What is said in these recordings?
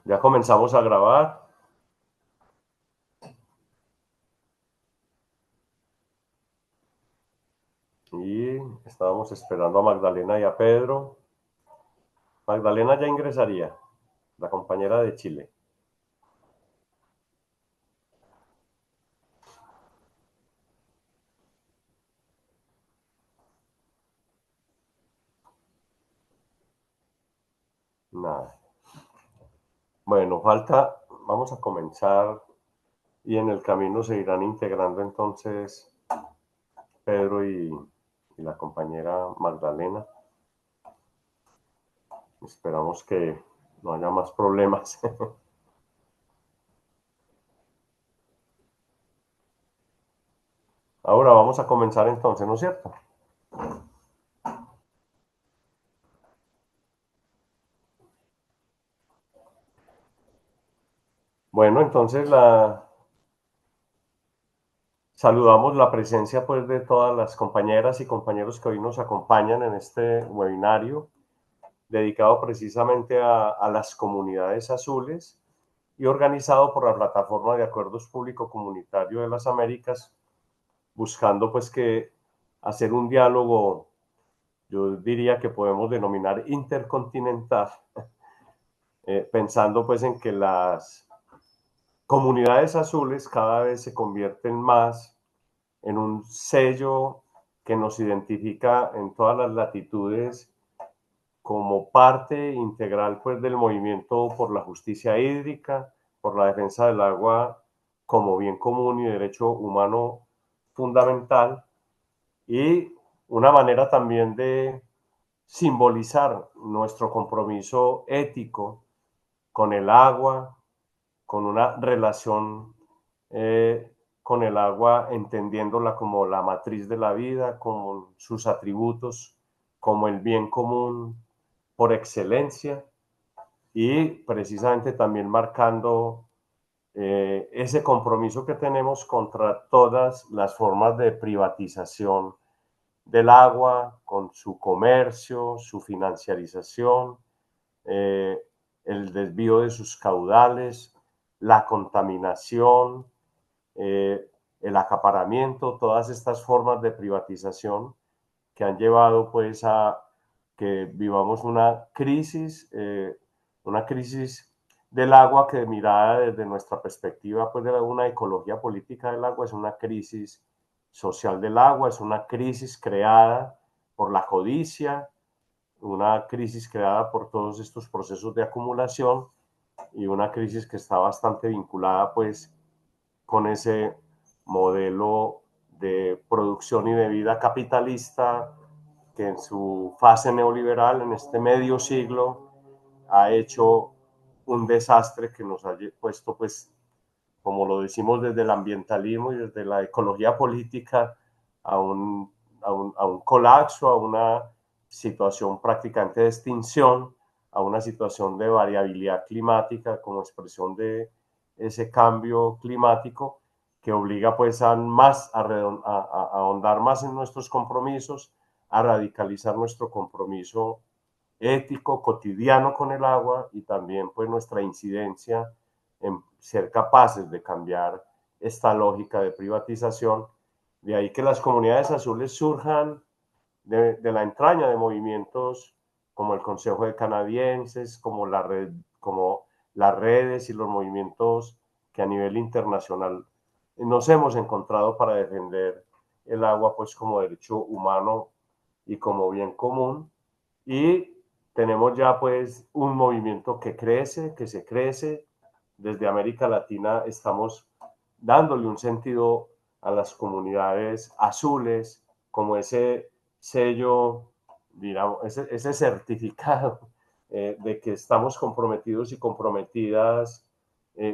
Ya comenzamos a grabar y estábamos esperando a Magdalena y a Pedro. Magdalena ya ingresaría, la compañera de Chile. Nada. Bueno, vamos a comenzar y en el camino se irán integrando entonces Pedro y la compañera Magdalena. Esperamos que no haya más problemas. Ahora vamos a comenzar entonces, ¿no es cierto? Bueno, entonces saludamos la presencia pues de todas las compañeras y compañeros que hoy nos acompañan en este webinario dedicado precisamente a las comunidades azules y organizado por la Plataforma de Acuerdos Público Comunitario de las Américas, buscando pues que hacer un diálogo, yo diría que podemos denominar intercontinental, pensando pues en que las comunidades azules cada vez se convierten más en un sello que nos identifica en todas las latitudes como parte integral pues del movimiento por la justicia hídrica, por la defensa del agua como bien común y derecho humano fundamental, y una manera también de simbolizar nuestro compromiso ético con el agua, con una relación con el agua, entendiéndola como la matriz de la vida, con sus atributos, como el bien común por excelencia, y precisamente también marcando ese compromiso que tenemos contra todas las formas de privatización del agua, con su comercio, su financiarización, eh, el desvío de sus caudales, la contaminación, eh, el acaparamiento, todas estas formas de privatización que han llevado pues a que vivamos una crisis del agua que mirada desde nuestra perspectiva pues de una ecología política del agua es una crisis social del agua, es una crisis creada por la codicia, una crisis creada por todos estos procesos de acumulación y una crisis que está bastante vinculada pues con ese modelo de producción y de vida capitalista que en su fase neoliberal, en este medio siglo, ha hecho un desastre que nos ha puesto, pues, como lo decimos desde el ambientalismo y desde la ecología política, a un colapso, a una situación prácticamente de extinción, a una situación de variabilidad climática como expresión de ese cambio climático que obliga pues a ahondar más en nuestros compromisos, a radicalizar nuestro compromiso ético cotidiano con el agua y también pues nuestra incidencia en ser capaces de cambiar esta lógica de privatización. De ahí que las comunidades azules surjan de la entraña de movimientos como el Consejo de Canadienses, como las redes y los movimientos que a nivel internacional nos hemos encontrado para defender el agua pues como derecho humano y como bien común. Y tenemos ya pues un movimiento que crece, que se crece. Desde América Latina estamos dándole un sentido a las comunidades azules, como ese sello, digamos, ese certificado de que estamos comprometidos y comprometidas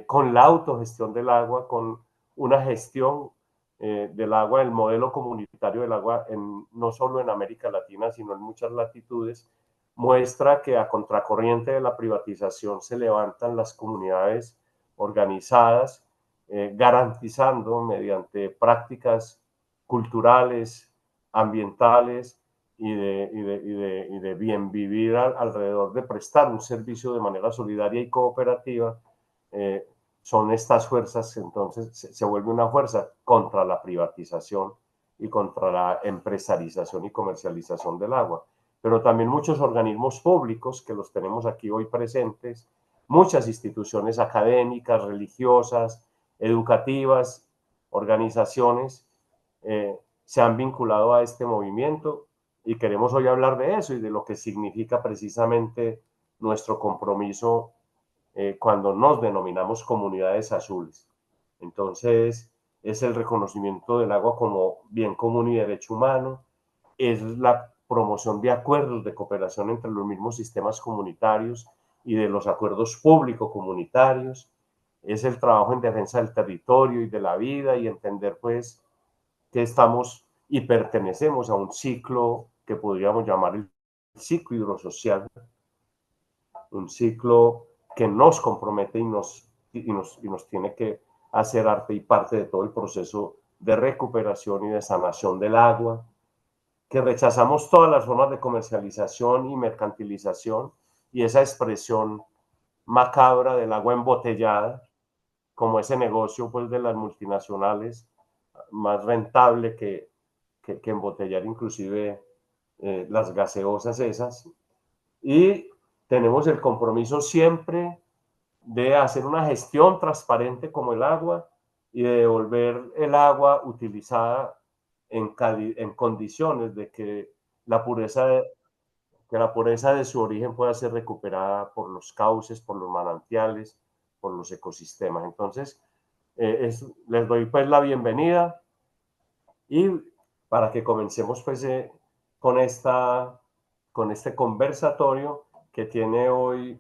con la autogestión del agua, con una gestión del agua, el modelo comunitario del agua, no solo en América Latina, sino en muchas latitudes, muestra que a contracorriente de la privatización se levantan las comunidades organizadas, garantizando mediante prácticas culturales, ambientales y de bien vivir alrededor de prestar un servicio de manera solidaria y cooperativa, son estas fuerzas. Entonces se vuelve una fuerza contra la privatización y contra la empresarización y comercialización del agua. Pero también muchos organismos públicos que los tenemos aquí hoy presentes, muchas instituciones académicas, religiosas, educativas, organizaciones, se han vinculado a este movimiento, y queremos hoy hablar de eso y de lo que significa precisamente nuestro compromiso cuando nos denominamos comunidades azules. Entonces, es el reconocimiento del agua como bien común y derecho humano, es la promoción de acuerdos de cooperación entre los mismos sistemas comunitarios y de los acuerdos público-comunitarios, es el trabajo en defensa del territorio y de la vida, y entender pues que estamos y pertenecemos a un ciclo que podríamos llamar el ciclo hidrosocial, un ciclo que nos compromete y nos tiene que hacer arte y parte de todo el proceso de recuperación y de sanación del agua, que rechazamos todas las formas de comercialización y mercantilización y esa expresión macabra del agua embotellada, como ese negocio pues de las multinacionales más rentable que embotellar inclusive las gaseosas esas. Y tenemos el compromiso siempre de hacer una gestión transparente como el agua y de devolver el agua utilizada en condiciones de que la pureza de su origen pueda ser recuperada por los cauces, por los manantiales, por los ecosistemas. Entonces, les doy pues la bienvenida, y para que comencemos pues con, con este conversatorio que tiene hoy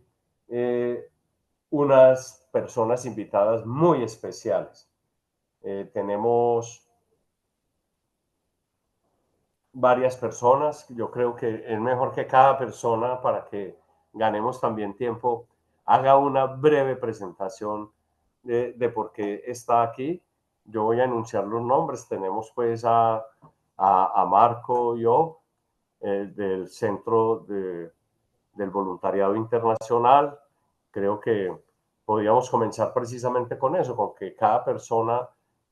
unas personas invitadas muy especiales. Tenemos varias personas. Yo creo que es mejor que cada persona, para que ganemos también tiempo, haga una breve presentación de por qué está aquí. Yo voy a anunciar los nombres. Tenemos pues a Marco Job, del Centro del Voluntariado Internacional. Creo que podríamos comenzar precisamente con eso, con que cada persona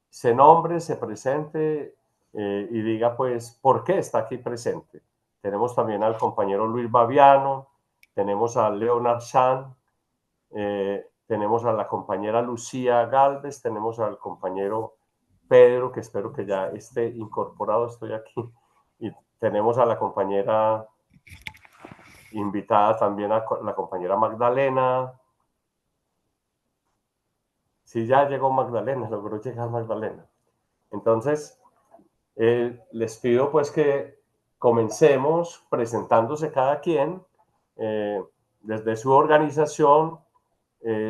se nombre, se presente y diga pues por qué está aquí presente. Tenemos también al compañero Luis Baviano, tenemos a Leonard Chan, tenemos a la compañera Lucía Galvez, tenemos al compañero Pedro, que espero que ya esté incorporado, estoy aquí, y tenemos a la compañera invitada también, a la compañera Magdalena. Sí, ya llegó Magdalena, logró llegar Magdalena. Entonces, les pido pues que comencemos presentándose cada quien, desde su organización,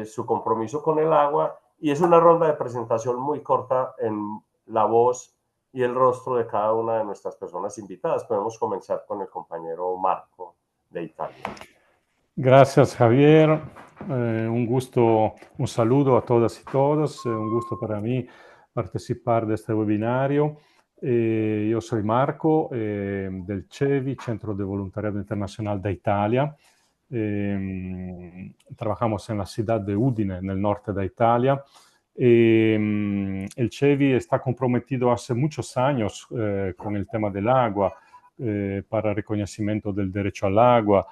su compromiso con el agua, y es una ronda de presentación muy corta en la voz y el rostro de cada una de nuestras personas invitadas. Podemos comenzar con el compañero Marco de Italia. Gracias, Javier. Un gusto, un saludo a todas y todos. Un gusto para mí participar de este webinario. Yo soy Marco, del CEVI, Centro de Voluntariado Internacional de Italia. Trabajamos en la ciudad de Udine, en el norte de Italia. El CEVI está comprometido hace muchos años con el tema del agua, para reconocimiento del derecho al agua,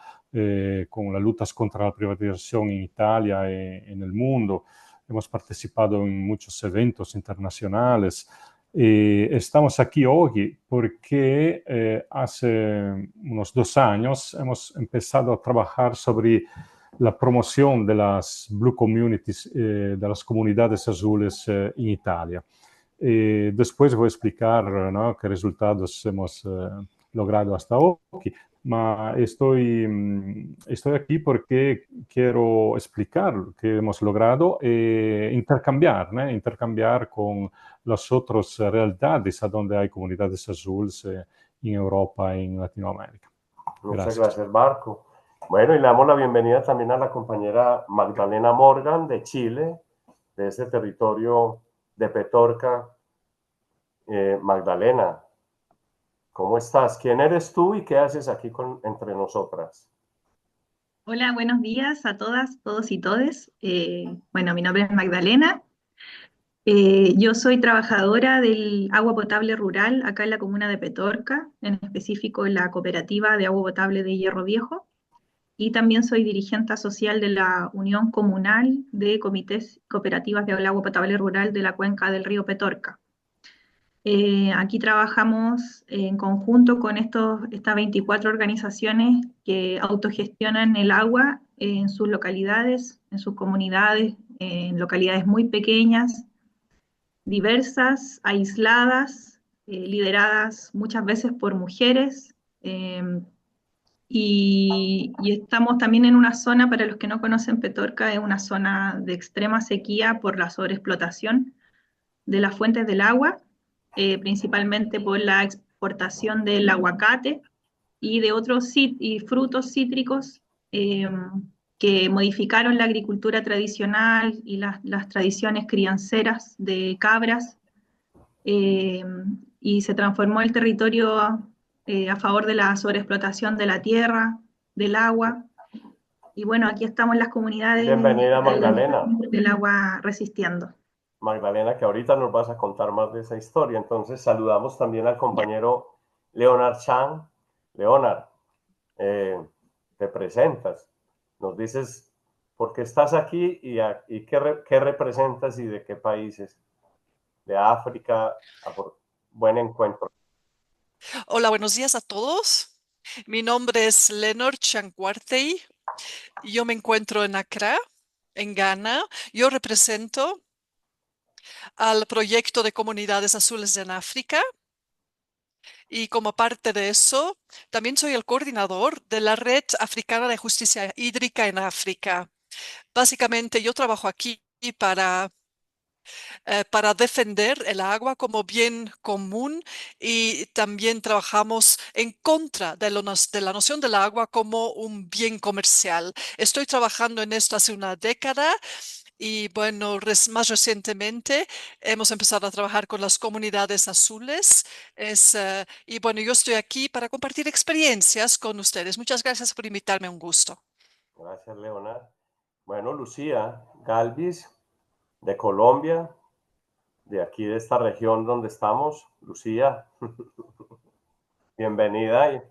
con las luchas contra la privatización en Italia y en el mundo. Hemos participado en muchos eventos internacionales. Estamos aquí hoy porque hace unos 2 años hemos empezado a trabajar sobre la promoción de las Blue Communities, de las comunidades azules en Italia. Después voy a explicar, ¿no?, qué resultados hemos logrado hasta hoy. Estoy aquí porque quiero explicar lo que hemos logrado e intercambiar con las otras realidades a donde hay comunidades azules en Europa y en Latinoamérica. Muchas gracias, Marco. Bueno, y le damos la bienvenida también a la compañera Magdalena Morgan de Chile, de ese territorio de Petorca. Magdalena. ¿Cómo estás? ¿Quién eres tú y qué haces aquí entre nosotras? Hola, buenos días a todas, todos y todes. Bueno, mi nombre es Magdalena. Yo soy trabajadora del agua potable rural acá en la comuna de Petorca, en específico en la cooperativa de agua potable de Hierro Viejo, y también soy dirigente social de la Unión Comunal de Comités Cooperativas de Agua Potable Rural de la cuenca del río Petorca. Aquí trabajamos en conjunto con estas 24 organizaciones que autogestionan el agua en sus localidades, en sus comunidades, en localidades muy pequeñas, diversas, aisladas, lideradas muchas veces por mujeres. Y estamos también en una zona, para los que no conocen Petorca, es una zona de extrema sequía por la sobreexplotación de las fuentes del agua, principalmente por la exportación del aguacate y de otros y frutos cítricos eh, que modificaron la agricultura tradicional y las tradiciones crianceras de cabras, eh, y se transformó el territorio a favor de la sobreexplotación de la tierra, del agua. Y bueno, aquí estamos las comunidades Bienvenida Magdalena. del agua resistiendo. Magdalena, que ahorita nos vas a contar más de esa historia. Entonces saludamos también al Ya. compañero Leonard Chan. Leonard, eh, te presentas, nos dices por qué estás aquí y qué representas y de qué países. De África, buen encuentro. Hola, buenos días a todos. Mi nombre es Lenor Chankwartey. Yo me encuentro en Accra, en Ghana. Yo represento al proyecto de comunidades azules en África y como parte de eso, también soy el coordinador de la Red Africana de Justicia Hídrica en África. Básicamente, yo trabajo aquí para defender el agua como bien común y también trabajamos en contra de la noción del agua como un bien comercial. Estoy trabajando en esto hace una década. Y bueno, más recientemente hemos empezado a trabajar con las comunidades azules. Y bueno, yo estoy aquí para compartir experiencias con ustedes. Muchas gracias por invitarme, un gusto. Gracias, Leonard. Bueno, Lucía Galvis, de Colombia, de aquí de esta región donde estamos. Lucía, bienvenida.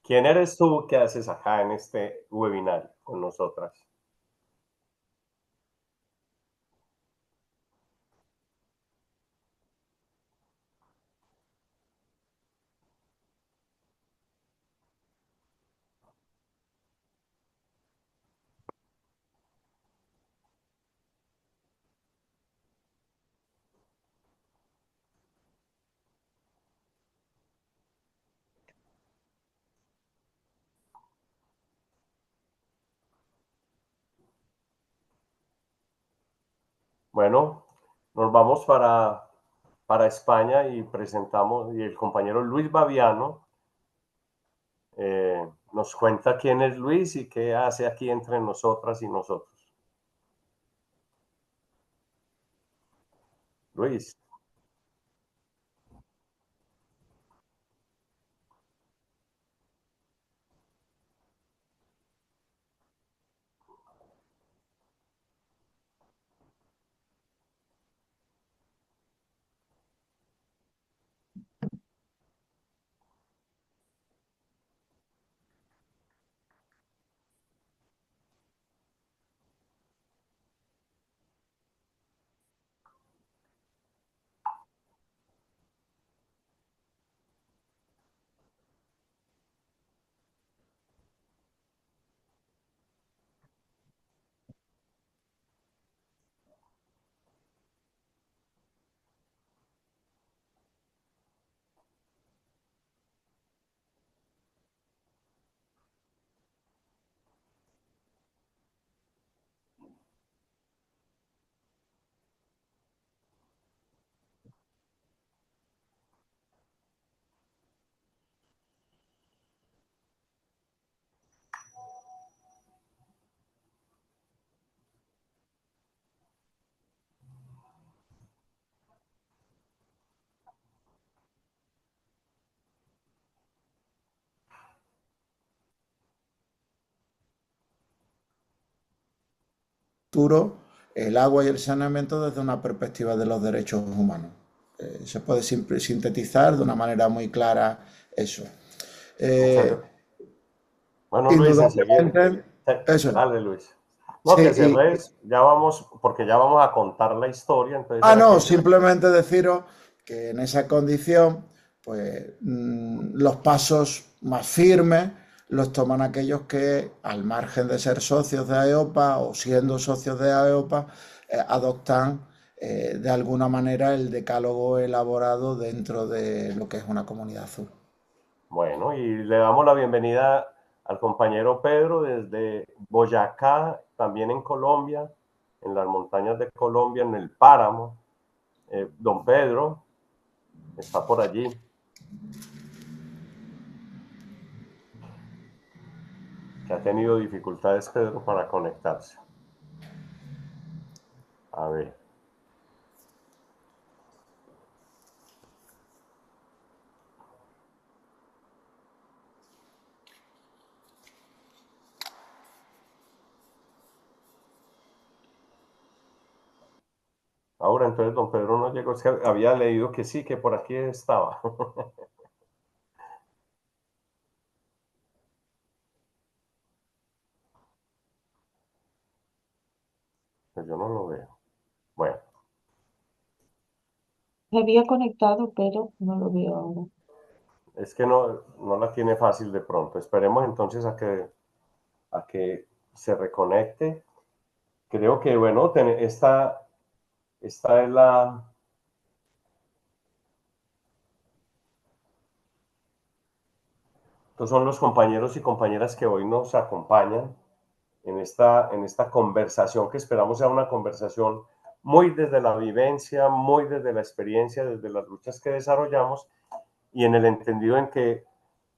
¿Quién eres tú? ¿Qué haces acá en este webinar con nosotras? Bueno, nos vamos para España y presentamos, y el compañero Luis Baviano nos cuenta quién es Luis y qué hace aquí entre nosotras y nosotros. Luis. futuro el agua y el saneamiento desde una perspectiva de los derechos humanos. Se puede sintetizar de una manera muy clara eso. En serio. Bueno, Luis, enseguida. Indudablemente, eso. Dale, Luis. No, que Sí, cerres, ya vamos, porque ya vamos a contar la historia, entonces era no, que simplemente deciros que en esa condición, pues los pasos más firmes los toman aquellos que, al margen de ser socios de AEOPA o siendo socios de AEOPA, adoptan de alguna manera el decálogo elaborado dentro de lo que es una comunidad azul. Bueno, y le damos la bienvenida al compañero Pedro desde Boyacá, también en Colombia, en las montañas de Colombia, en el páramo. Don Pedro está por allí. Que ha tenido dificultades, Pedro, para conectarse. A ver. Ahora, entonces, don Pedro no llegó. Es que había leído que sí, que por aquí estaba. Pues yo no lo veo. Bueno, Me había conectado, pero no lo veo ahora. es que no la tiene fácil de pronto. Esperemos entonces a que se reconecte. Creo que, bueno, esta es estos son los compañeros y compañeras que hoy nos acompañan en esta conversación que esperamos sea una conversación muy desde la vivencia, muy desde la experiencia, desde las luchas que desarrollamos y en el entendido en que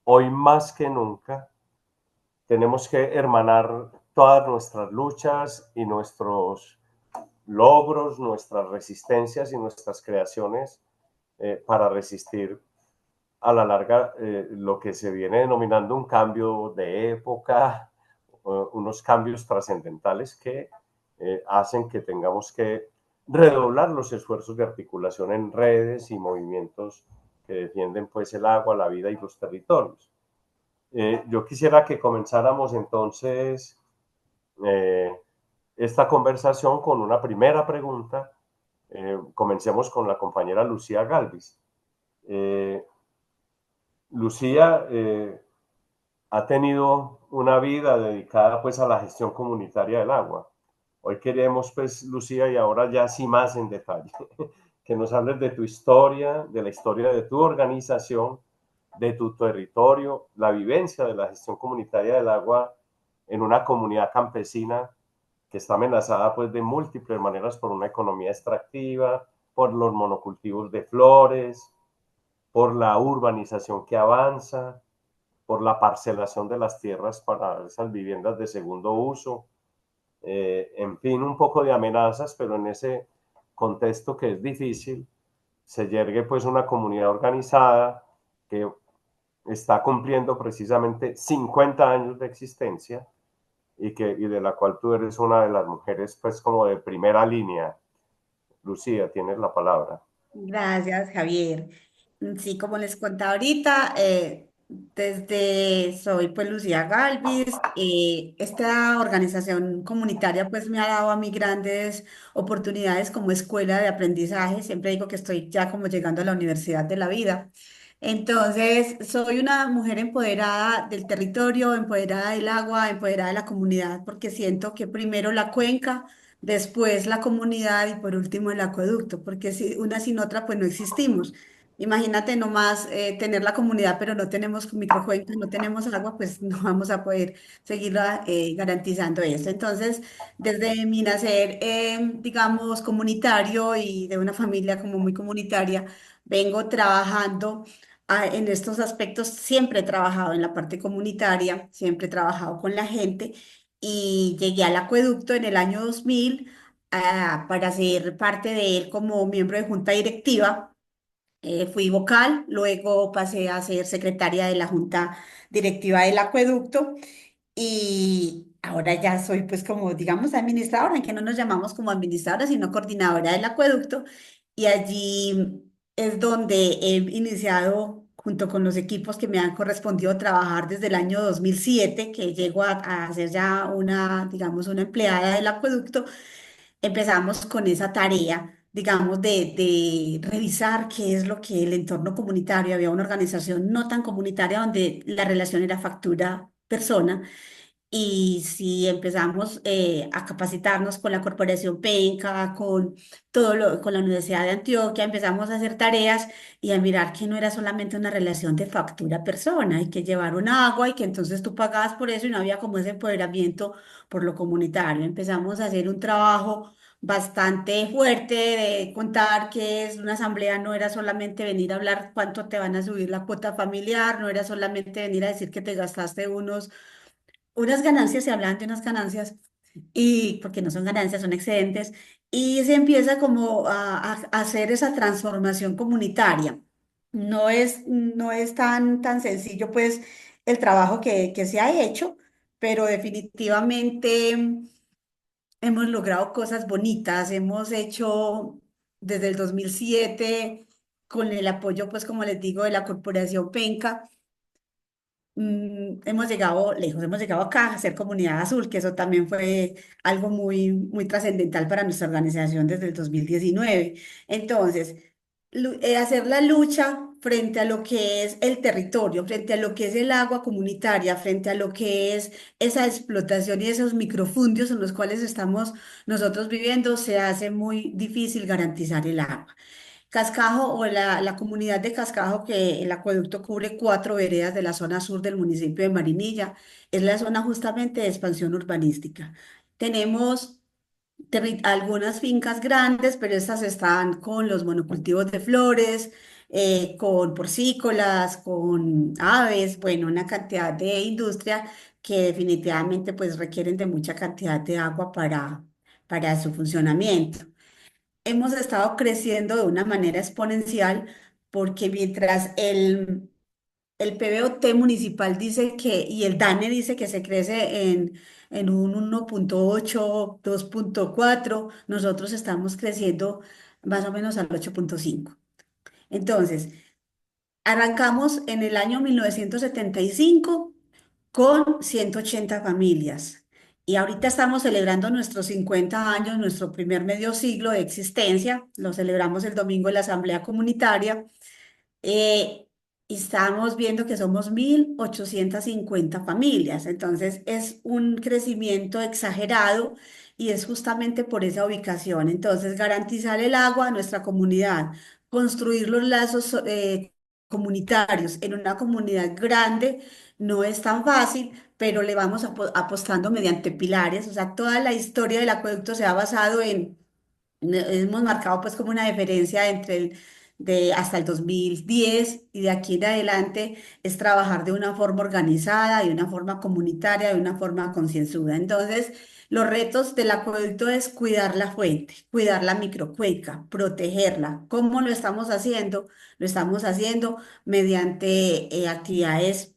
hoy más que nunca tenemos que hermanar todas nuestras luchas y nuestros logros, nuestras resistencias y nuestras creaciones para resistir a la larga lo que se viene denominando un cambio de época, unos cambios trascendentales que hacen que tengamos que redoblar los esfuerzos de articulación en redes y movimientos que defienden pues el agua, la vida y los territorios. Yo quisiera que comenzáramos entonces eh, esta conversación con una primera pregunta. Comencemos con la compañera Lucía Galvis. Lucía ha tenido una vida dedicada pues a la gestión comunitaria del agua. Hoy queremos pues, Lucía, y ahora ya sí más en detalle, que nos hables de tu historia, de la historia de tu organización, de tu territorio, la vivencia de la gestión comunitaria del agua en una comunidad campesina que está amenazada pues de múltiples maneras por una economía extractiva, por los monocultivos de flores, por la urbanización que avanza, por la parcelación de las tierras para esas viviendas de segundo uso, en fin, un poco de amenazas, pero en ese contexto que es difícil, se yergue pues una comunidad organizada que está cumpliendo precisamente 50 años de existencia y de la cual tú eres una de las mujeres pues como de primera línea. Lucía, tienes la palabra. Gracias, Javier. Sí, como les contaba ahorita, soy pues Lucía Galvis. Esta organización comunitaria pues me ha dado a mí grandes oportunidades como escuela de aprendizaje. Siempre digo que estoy ya como llegando a la universidad de la vida. Entonces, soy una mujer empoderada del territorio, empoderada del agua, empoderada de la comunidad, porque siento que primero la cuenca, después la comunidad y por último el acueducto, porque si una sin otra pues no existimos. Imagínate nomás tener la comunidad, pero no tenemos microcuencas, no tenemos agua, pues no vamos a poder seguir garantizando eso. Entonces, desde mi nacer, digamos, comunitario y de una familia como muy comunitaria, vengo trabajando en estos aspectos. Siempre he trabajado en la parte comunitaria, siempre he trabajado con la gente y llegué al acueducto en el año 2000 para ser parte de él como miembro de junta directiva. Fui vocal, luego pasé a ser secretaria de la junta directiva del acueducto y ahora ya soy pues como, digamos, administradora, aunque no nos llamamos como administradora, sino coordinadora del acueducto. Y allí es donde he iniciado junto con los equipos que me han correspondido trabajar desde el año 2007, que llego a ser ya una, digamos, una empleada del acueducto. Empezamos con esa tarea, digamos, de revisar qué es lo que el entorno comunitario, había una organización no tan comunitaria donde la relación era factura-persona, y si empezamos a capacitarnos con la Corporación Penca, con con la Universidad de Antioquia, empezamos a hacer tareas y a mirar que no era solamente una relación de factura-persona, y que llevaron agua y que entonces tú pagabas por eso y no había como ese empoderamiento por lo comunitario. Empezamos a hacer un trabajo bastante fuerte de contar que es una asamblea, no era solamente venir a hablar cuánto te van a subir la cuota familiar, no era solamente venir a decir que te gastaste unas ganancias, se hablan de unas ganancias, y porque no son ganancias, son excedentes, y se empieza como a hacer esa transformación comunitaria. No es tan sencillo, pues, el trabajo que se ha hecho, pero definitivamente hemos logrado cosas bonitas. Hemos hecho desde el 2007, con el apoyo, pues, como les digo, de la Corporación Penca. Hemos llegado lejos, hemos llegado acá a ser Comunidad Azul, que eso también fue algo muy, muy trascendental para nuestra organización desde el 2019. Entonces, hacer la lucha frente a lo que es el territorio, frente a lo que es el agua comunitaria, frente a lo que es esa explotación y esos microfundios en los cuales estamos nosotros viviendo, se hace muy difícil garantizar el agua. Cascajo, o la comunidad de Cascajo, que el acueducto cubre 4 veredas de la zona sur del municipio de Marinilla, es la zona justamente de expansión urbanística. Tenemos algunas fincas grandes, pero estas están con los monocultivos de flores, con porcícolas, con aves, bueno, una cantidad de industria que definitivamente pues requieren de mucha cantidad de agua para su funcionamiento. Hemos estado creciendo de una manera exponencial, porque mientras el PBOT municipal dice que, y el DANE dice que se crece en un 1,8, 2,4, nosotros estamos creciendo más o menos al 8,5. Entonces, arrancamos en el año 1975 con 180 familias. Y ahorita estamos celebrando nuestros 50 años, nuestro primer medio siglo de existencia. Lo celebramos el domingo en la Asamblea Comunitaria. eh, y estamos viendo que somos 1.850 familias. Entonces es un crecimiento exagerado, y es justamente por esa ubicación. Entonces, garantizar el agua a nuestra comunidad, construir los lazos comunitarios en una comunidad grande, no es tan fácil, pero le vamos apostando mediante pilares. O sea, toda la historia del acueducto se ha basado en, hemos marcado pues como una diferencia entre de hasta el 2010, y de aquí en adelante es trabajar de una forma organizada, de una forma comunitaria, de una forma concienzuda. Entonces, los retos del acueducto es cuidar la fuente, cuidar la microcuenca, protegerla. ¿Cómo lo estamos haciendo? Lo estamos haciendo mediante actividades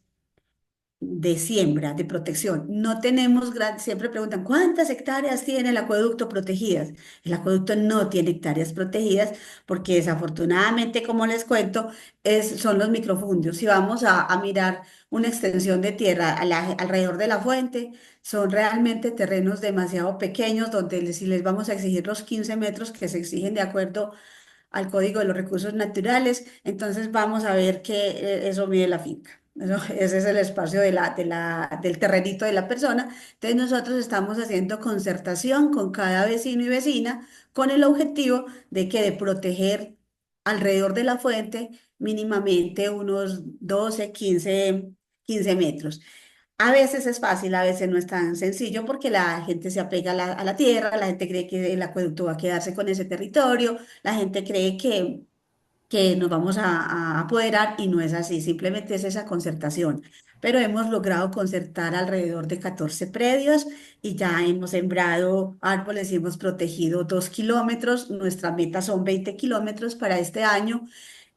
de siembra, de protección. No tenemos siempre preguntan, ¿cuántas hectáreas tiene el acueducto protegidas? El acueducto no tiene hectáreas protegidas, porque desafortunadamente, como les cuento, son los microfundios. Si vamos a mirar una extensión de tierra alrededor de la fuente, son realmente terrenos demasiado pequeños, donde si les vamos a exigir los 15 metros que se exigen de acuerdo al Código de los Recursos Naturales, entonces vamos a ver que eso mide la finca. Ese es el espacio del terrenito de la persona. Entonces nosotros estamos haciendo concertación con cada vecino y vecina, con el objetivo de proteger alrededor de la fuente mínimamente unos 12, 15 metros. A veces es fácil, a veces no es tan sencillo, porque la gente se apega a la tierra, la gente cree que el acueducto va a quedarse con ese territorio, la gente cree que nos vamos a apoderar, y no es así, simplemente es esa concertación. Pero hemos logrado concertar alrededor de 14 predios, y ya hemos sembrado árboles y hemos protegido 2 kilómetros. Nuestra meta son 20 kilómetros para este año.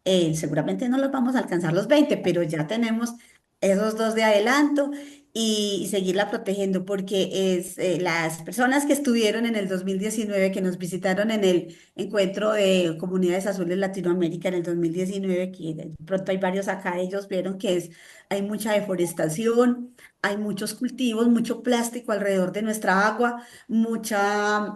Seguramente no los vamos a alcanzar los 20, pero ya tenemos esos dos de adelanto. y seguirla protegiendo, porque es las personas que estuvieron en el 2019, que nos visitaron en el encuentro de comunidades azules Latinoamérica en el 2019, que de pronto hay varios acá, ellos vieron que hay mucha deforestación, hay muchos cultivos, mucho plástico alrededor de nuestra agua, mucha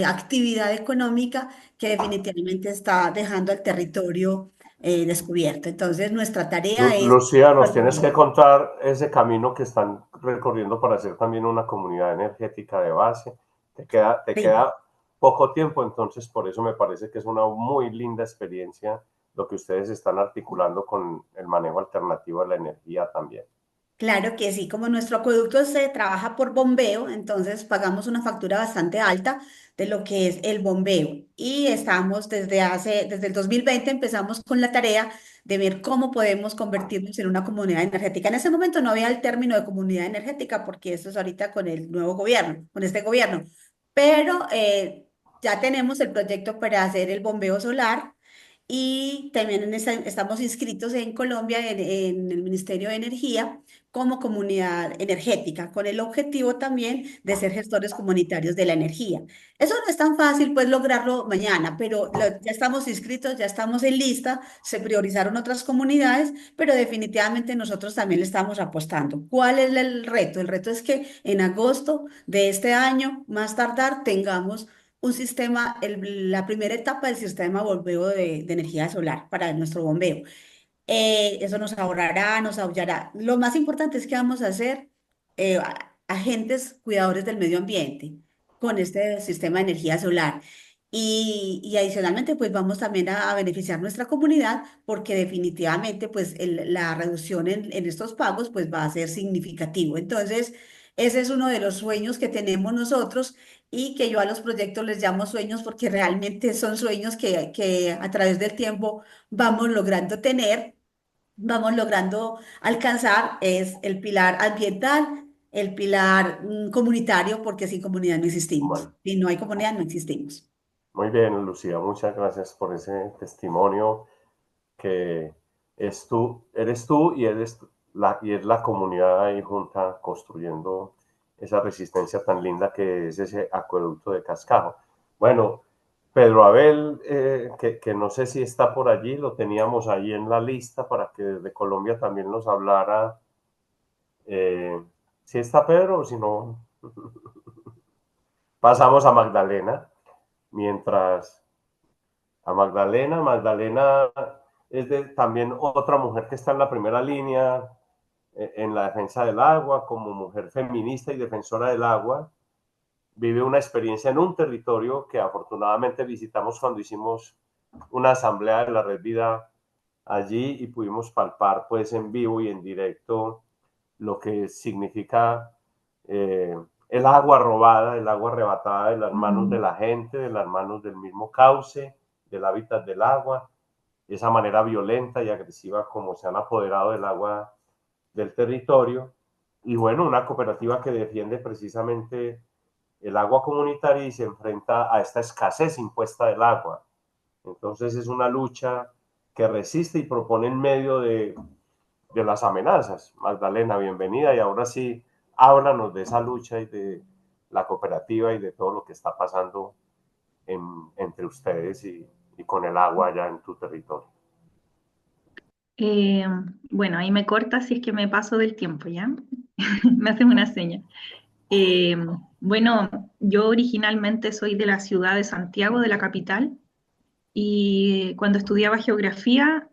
actividad económica que definitivamente está dejando al territorio descubierto. Entonces, nuestra tarea es Lucía, nos tienes que protegerlo. contar ese camino que están recorriendo para hacer también una comunidad energética de base. Te Sí. queda poco tiempo, entonces por eso me parece que es una muy linda experiencia lo que ustedes están articulando con el manejo alternativo de la energía también. Claro que sí, como nuestro acueducto se trabaja por bombeo, entonces pagamos una factura bastante alta de lo que es el bombeo. Y estamos desde el 2020 empezamos con la tarea de ver cómo podemos convertirnos en una comunidad energética. En ese momento no había el término de comunidad energética porque esto es ahorita con el nuevo gobierno, con este gobierno, pero ya tenemos el proyecto para hacer el bombeo solar. Y también estamos inscritos en Colombia en el Ministerio de Energía como comunidad energética, con el objetivo también de ser gestores comunitarios de la energía. Eso no es tan fácil, pues, lograrlo mañana, pero ya estamos inscritos, ya estamos en lista, se priorizaron otras comunidades, pero definitivamente nosotros también le estamos apostando. ¿Cuál es el reto? El reto es que en agosto de este año, más tardar, tengamos un sistema, la primera etapa del sistema bombeo de energía solar para nuestro bombeo. Eso nos ahorrará, nos apoyará. Lo más importante es que vamos a ser agentes cuidadores del medio ambiente con este sistema de energía solar. Y adicionalmente, pues vamos también a beneficiar nuestra comunidad porque definitivamente, pues la reducción en estos pagos, pues va a ser significativo. Entonces, ese es uno de los sueños que tenemos nosotros y que yo a los proyectos les llamo sueños porque realmente son sueños que a través del tiempo vamos logrando tener, vamos logrando alcanzar, es el pilar ambiental, el pilar comunitario, porque sin comunidad no existimos. Bueno, Si no hay comunidad, no existimos. muy bien, Lucía, muchas gracias por ese testimonio que eres tú y y es la comunidad ahí junta construyendo esa resistencia tan linda que es ese acueducto de Cascajo. Bueno, Pedro Abel, que no sé si está por allí, lo teníamos ahí en la lista para que desde Colombia también nos hablara. Si está Pedro o si no, pasamos a Magdalena, mientras Magdalena es también otra mujer que está en la primera línea en la defensa del agua, como mujer feminista y defensora del agua, vive una experiencia en un territorio que afortunadamente visitamos cuando hicimos una asamblea de la Red Vida allí y pudimos palpar pues en vivo y en directo lo que significa el agua robada, el agua arrebatada de las manos de Ujú. la gente, de las manos del mismo cauce, del hábitat del agua, esa manera violenta y agresiva como se han apoderado del agua del territorio. Y bueno, una cooperativa que defiende precisamente el agua comunitaria y se enfrenta a esta escasez impuesta del agua. Entonces es una lucha que resiste y propone en medio de las amenazas. Magdalena, bienvenida y ahora sí, háblanos de esa lucha y de la cooperativa y de todo lo que está pasando entre ustedes y con el agua allá en tu territorio. Eh, bueno, ahí me corta si es que me paso del tiempo, ¿ya? Me haces una seña. Eh, bueno, yo originalmente soy de la ciudad de Santiago, de la capital, y cuando estudiaba geografía,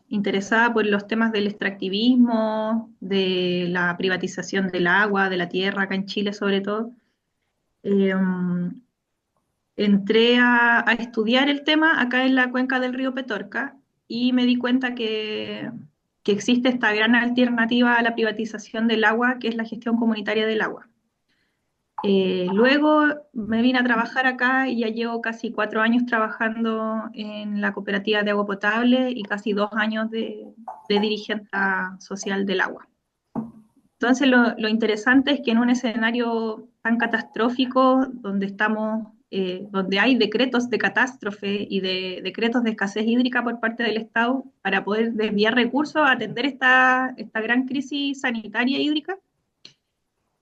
interesada por los temas del extractivismo, de la privatización del agua, de la tierra, acá en Chile sobre todo, eh, entré a estudiar el tema acá en la cuenca del río Petorca y me di cuenta que existe esta gran alternativa a la privatización del agua, que es la gestión comunitaria del agua. Luego me vine a trabajar acá y ya llevo casi 4 años trabajando en la cooperativa de agua potable y casi 2 años de dirigente social del agua. Entonces lo interesante es que en un escenario tan catastrófico, donde estamos donde hay decretos de catástrofe y de decretos de escasez hídrica por parte del Estado para poder desviar recursos a atender esta gran crisis sanitaria hídrica,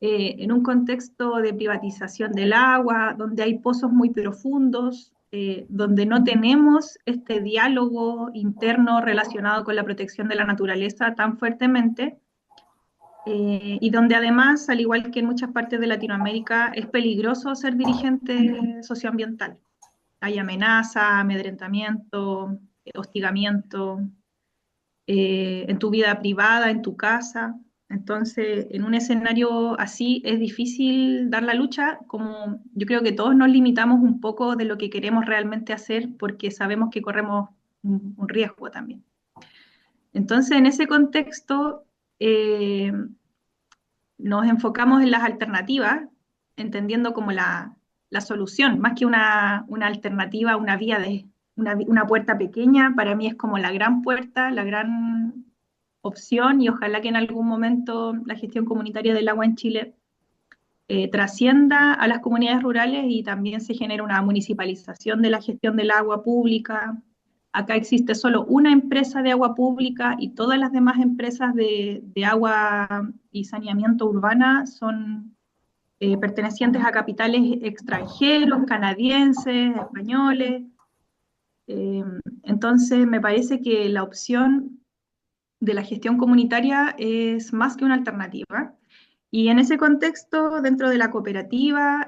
en un contexto de privatización del agua, donde hay pozos muy profundos, donde no tenemos este diálogo interno relacionado con la protección de la naturaleza tan fuertemente, y donde además, al igual que en muchas partes de Latinoamérica, es peligroso ser dirigente socioambiental. Hay amenaza, amedrentamiento, hostigamiento, en tu vida privada, en tu casa. Entonces, en un escenario así es difícil dar la lucha, como yo creo que todos nos limitamos un poco de lo que queremos realmente hacer porque sabemos que corremos un riesgo también. Entonces, en ese contexto, nos enfocamos en las alternativas, entendiendo como la solución, más que una alternativa, una vía de una puerta pequeña, para mí es como la gran puerta, la gran opción, y ojalá que en algún momento la gestión comunitaria del agua en Chile trascienda a las comunidades rurales y también se genere una municipalización de la gestión del agua pública. Acá existe solo una empresa de agua pública y todas las demás empresas de agua y saneamiento urbana son pertenecientes a capitales extranjeros, canadienses, españoles. Entonces me parece que la opción de la gestión comunitaria es más que una alternativa. Y en ese contexto, dentro de la cooperativa,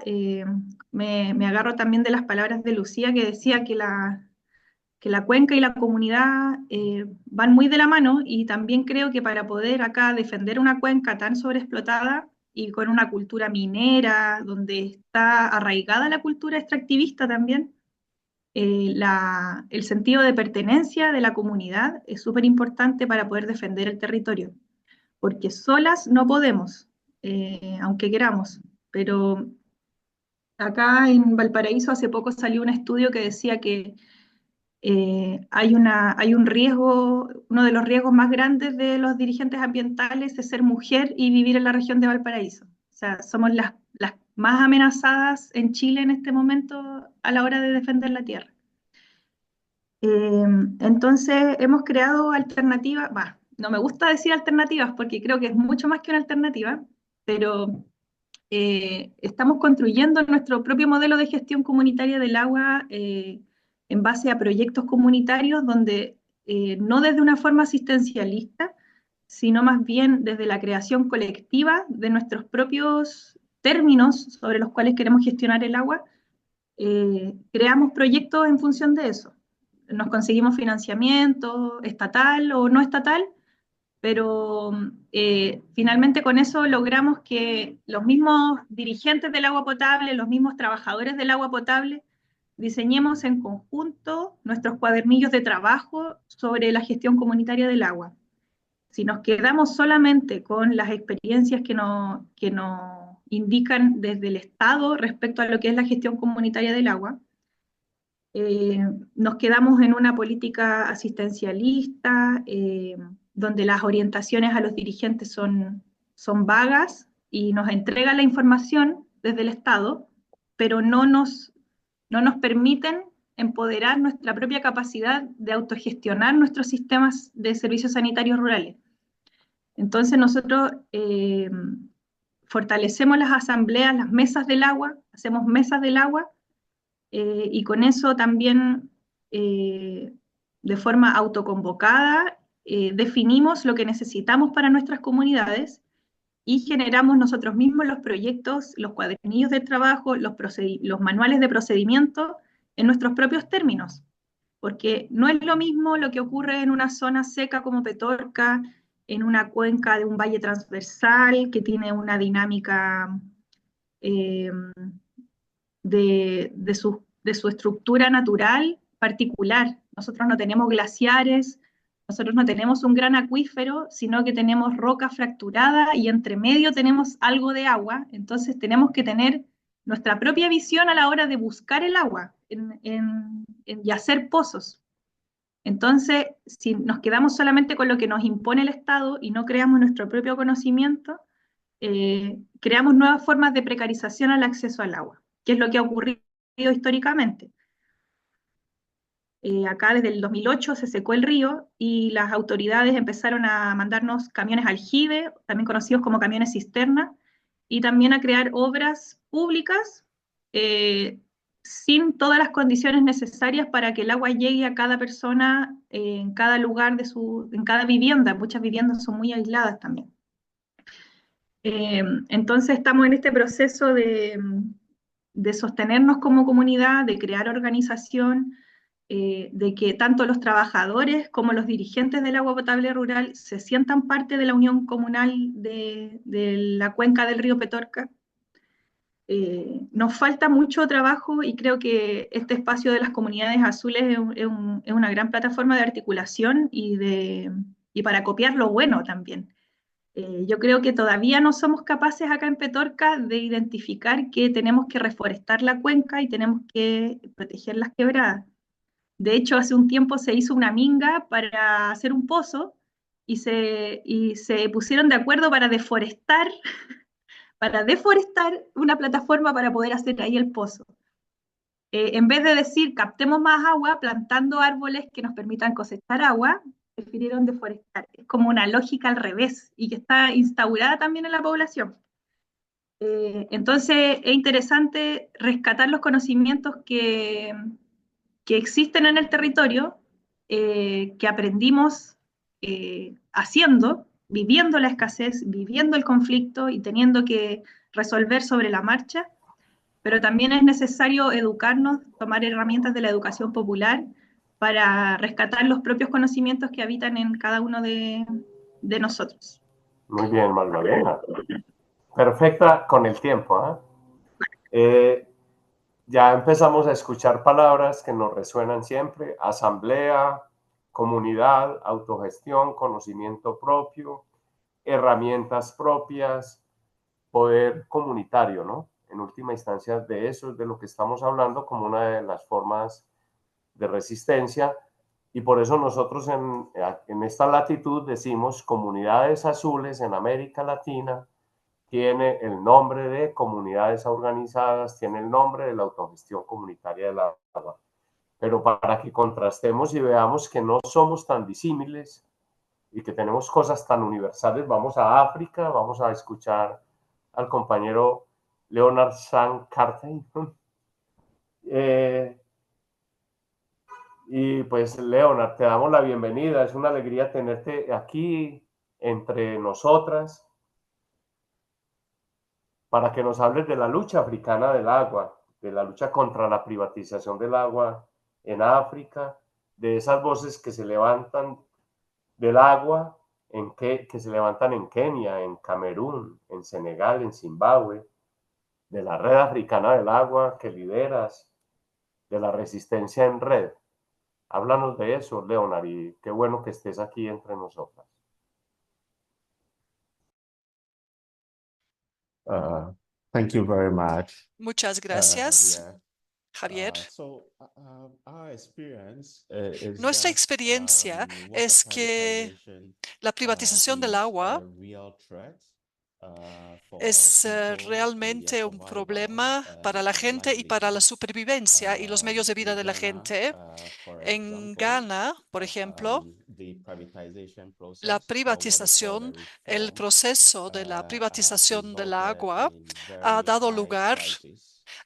me agarro también de las palabras de Lucía, que decía que la cuenca y la comunidad van muy de la mano, y también creo que para poder acá defender una cuenca tan sobreexplotada y con una cultura minera, donde está arraigada la cultura extractivista también, el sentido de pertenencia de la comunidad es súper importante para poder defender el territorio, porque solas no podemos, aunque queramos, pero acá en Valparaíso hace poco salió un estudio que decía que hay un riesgo, uno de los riesgos más grandes de los dirigentes ambientales es ser mujer y vivir en la región de Valparaíso. O sea, somos las más amenazadas en Chile en este momento a la hora de defender la tierra. Entonces hemos creado alternativas, no me gusta decir alternativas porque creo que es mucho más que una alternativa, pero estamos construyendo nuestro propio modelo de gestión comunitaria del agua en base a proyectos comunitarios donde no desde una forma asistencialista, sino más bien desde la creación colectiva de nuestros propios términos sobre los cuales queremos gestionar el agua, creamos proyectos en función de eso. Nos conseguimos financiamiento estatal o no estatal, pero finalmente con eso logramos que los mismos dirigentes del agua potable, los mismos trabajadores del agua potable, diseñemos en conjunto nuestros cuadernillos de trabajo sobre la gestión comunitaria del agua. Si nos quedamos solamente con las experiencias que nos indican desde el Estado respecto a lo que es la gestión comunitaria del agua, nos quedamos en una política asistencialista, donde las orientaciones a los dirigentes son vagas y nos entregan la información desde el Estado, pero no nos permiten empoderar nuestra propia capacidad de autogestionar nuestros sistemas de servicios sanitarios rurales. Entonces nosotros fortalecemos las asambleas, las mesas del agua, hacemos mesas del agua, y con eso también, de forma autoconvocada, definimos lo que necesitamos para nuestras comunidades y generamos nosotros mismos los proyectos, los cuadernillos de trabajo, los manuales de procedimiento en nuestros propios términos. Porque no es lo mismo lo que ocurre en una zona seca como Petorca, en una cuenca de un valle transversal que tiene una dinámica de su estructura natural particular. Nosotros no tenemos glaciares, nosotros no tenemos un gran acuífero, sino que tenemos roca fracturada y entre medio tenemos algo de agua. Entonces tenemos que tener nuestra propia visión a la hora de buscar el agua y hacer pozos. Entonces, si nos quedamos solamente con lo que nos impone el Estado y no creamos nuestro propio conocimiento, creamos nuevas formas de precarización al acceso al agua, que es lo que ha ocurrido históricamente. Acá desde el 2008 se secó el río y las autoridades empezaron a mandarnos camiones aljibe, también conocidos como camiones cisterna, y también a crear obras públicas eh, sin todas las condiciones necesarias para que el agua llegue a cada persona en cada lugar en cada vivienda. Muchas viviendas son muy aisladas también. Entonces estamos en este proceso de sostenernos como comunidad, de crear organización, de que tanto los trabajadores como los dirigentes del agua potable rural se sientan parte de la unión comunal de la cuenca del río Petorca. Nos falta mucho trabajo y creo que este espacio de las comunidades azules es una gran plataforma de articulación y para copiar lo bueno también. Yo creo que todavía no somos capaces acá en Petorca de identificar que tenemos que reforestar la cuenca y tenemos que proteger las quebradas. De hecho, hace un tiempo se hizo una minga para hacer un pozo y se pusieron de acuerdo para deforestar una plataforma para poder hacer ahí el pozo. En vez de decir captemos más agua plantando árboles que nos permitan cosechar agua, prefirieron deforestar. Es como una lógica al revés y que está instaurada también en la población. Entonces es interesante rescatar los conocimientos que existen en el territorio, que aprendimos haciendo, viviendo la escasez, viviendo el conflicto y teniendo que resolver sobre la marcha, pero también es necesario educarnos, tomar herramientas de la educación popular para rescatar los propios conocimientos que habitan en cada uno de nosotros. Muy bien, Magdalena. Perfecta con el tiempo. Ya empezamos a escuchar palabras que nos resuenan siempre: asamblea, comunidad, autogestión, conocimiento propio, herramientas propias, poder comunitario, ¿no? En última instancia, de eso es de lo que estamos hablando como una de las formas de resistencia, y por eso nosotros en esta latitud decimos comunidades azules en América Latina. Tiene el nombre de comunidades organizadas, tiene el nombre de la autogestión comunitaria del agua. Pero para que contrastemos y veamos que no somos tan disímiles y que tenemos cosas tan universales, vamos a África, vamos a escuchar al compañero Leonard San Cartey. Y pues, Leonard, te damos la bienvenida. Es una alegría tenerte aquí entre nosotras para que nos hables de la lucha africana del agua, de la lucha contra la privatización del agua en África, de esas voces que se levantan del agua, que se levantan en Kenia, en Camerún, en Senegal, en Zimbabue, de la Red Africana del Agua que lideras, de la resistencia en red. Háblanos de eso, Leonard, y qué bueno que estés aquí entre nosotras. Thank you very much, Muchas gracias, Javier. Nuestra experiencia es que la privatización del agua es realmente un problema para la gente y para la supervivencia y los medios de vida de la gente. En Ghana, por ejemplo, la privatización, el proceso de la privatización del agua ha dado lugar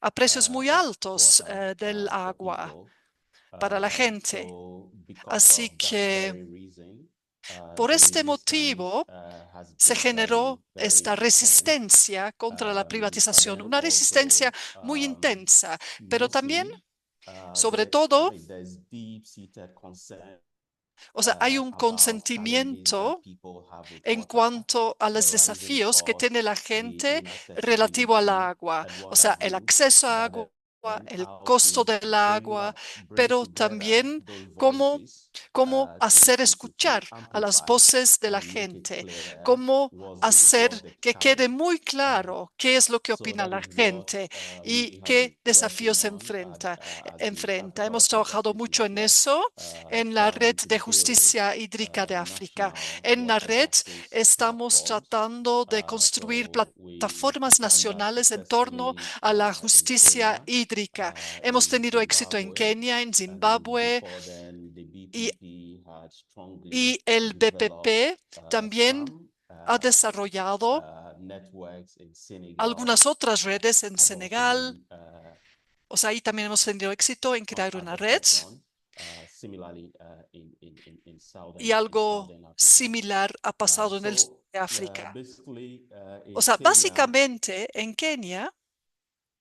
a precios muy altos del agua para la gente. Así que por este motivo se generó esta resistencia contra la privatización, una resistencia muy intensa, pero también, sobre todo, hay un consentimiento en cuanto a los desafíos que tiene la gente relativo al agua, el acceso a agua, el costo del agua, pero también cómo cómo hacer escuchar a las voces de la gente, cómo hacer que quede muy claro qué es lo que opina la gente y qué desafíos enfrenta. Hemos trabajado mucho en eso en la Red de Justicia Hídrica de África. En la red estamos tratando de construir plataformas nacionales en torno a la justicia hídrica. Hemos tenido éxito en Kenia, en Zimbabue, y el BPP también ha desarrollado algunas otras redes en Senegal. O sea, ahí también hemos tenido éxito en crear una red. Y algo similar ha pasado en el sur de África. O sea, básicamente en Kenia,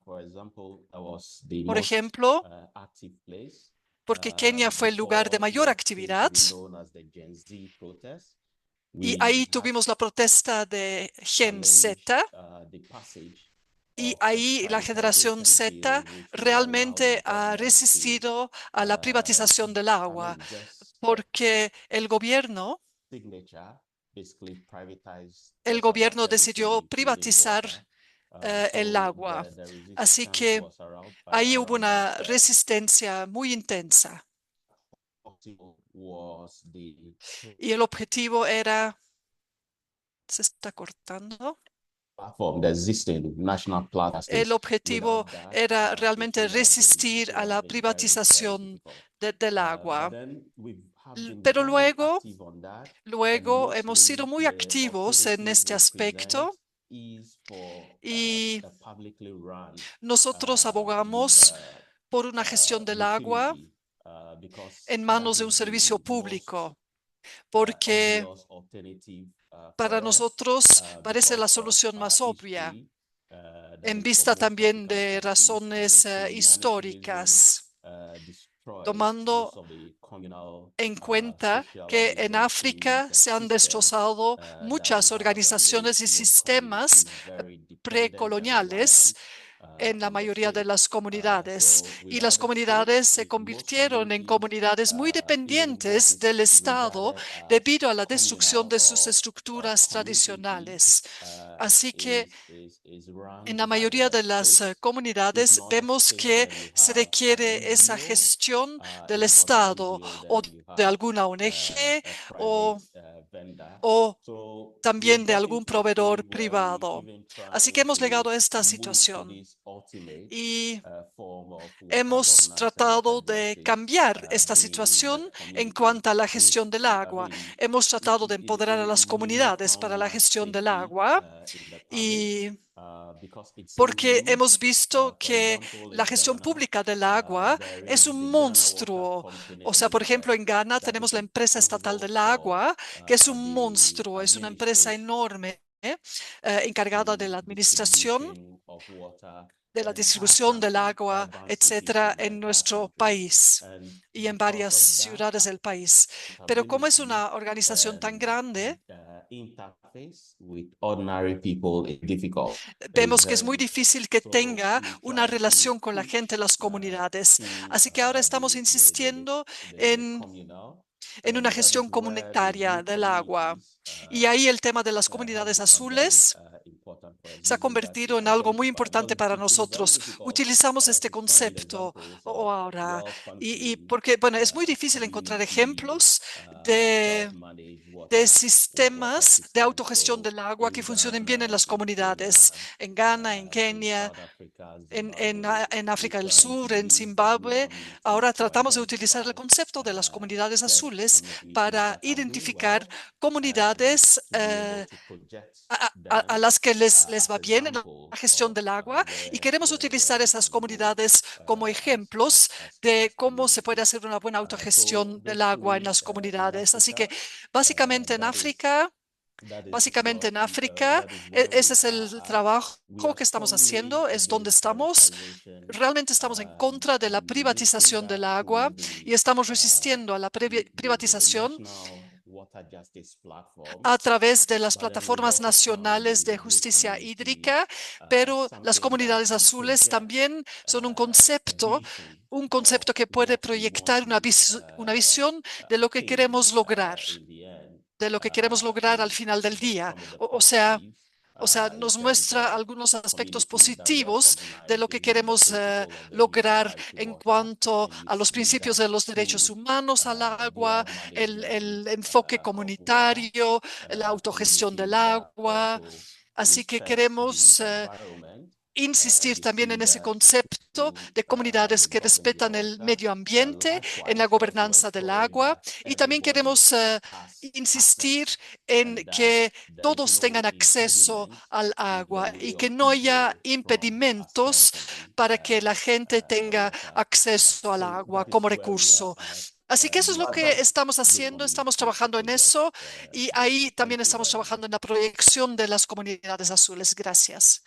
por ejemplo, porque Kenia fue el lugar de mayor actividad, y ahí tuvimos la protesta de Gen Z, y ahí la generación Z realmente ha resistido a la privatización del agua, porque el gobierno decidió privatizar el agua. Así que ahí hubo una resistencia muy intensa. Y el objetivo era... ¿Se está cortando? El objetivo era realmente resistir a la privatización del agua. Pero luego hemos sido muy activos en este aspecto y nosotros abogamos por una gestión del agua en manos de un servicio público, porque para nosotros parece la solución más obvia, en vista también de razones históricas, tomando en cuenta que en África se han destrozado muchas organizaciones y sistemas precoloniales en la mayoría de las comunidades, y las comunidades se convirtieron en comunidades muy dependientes del Estado debido a la destrucción de sus estructuras tradicionales. Así que en la mayoría de las comunidades vemos que se requiere esa gestión del Estado o de alguna ONG o también de algún proveedor privado. Así que hemos llegado a esta situación y hemos tratado de cambiar esta situación en cuanto a la gestión del agua. Hemos tratado de empoderar a las comunidades para la gestión del agua y porque hemos visto que la gestión pública del agua es un monstruo. O sea, por ejemplo, en Ghana tenemos la empresa estatal del agua, que es un monstruo, es una empresa enorme, encargada de la administración, de la distribución del agua, etcétera, en nuestro país y en varias ciudades del país. Pero como es una organización tan grande, vemos que es muy difícil que tenga una relación con la gente en las comunidades. Así que ahora estamos insistiendo en una gestión comunitaria del agua. Y ahí el tema de las comunidades azules se ha convertido en algo muy importante para nosotros. Utilizamos este concepto ahora y porque, bueno, es muy difícil encontrar ejemplos de sistemas de autogestión del agua que funcionen bien en las comunidades, en Ghana, en Kenia, en África del Sur, en Zimbabue. Ahora tratamos de utilizar el concepto de las comunidades azules para identificar comunidades a las que les va bien en la gestión del agua, y queremos utilizar esas comunidades como ejemplos de cómo se puede hacer una buena autogestión del agua en las comunidades. Así que básicamente en África, ese es el trabajo que estamos haciendo, es donde estamos. Realmente estamos en contra de la privatización del agua y estamos resistiendo a la privatización a través de las plataformas nacionales de justicia hídrica, pero las comunidades azules también son un concepto que puede proyectar una visión de lo que queremos lograr, al final del día. O sea, nos muestra algunos aspectos positivos de lo que queremos lograr en cuanto a los principios de los derechos humanos al agua, el enfoque comunitario, la autogestión del agua. Así que queremos insistir también en ese concepto de comunidades que respetan el medio ambiente en la gobernanza del agua, y también queremos insistir en que todos tengan acceso al agua y que no haya impedimentos para que la gente tenga acceso al agua como recurso. Así que eso es lo que estamos haciendo, estamos trabajando en eso, y ahí también estamos trabajando en la proyección de las comunidades azules. Gracias.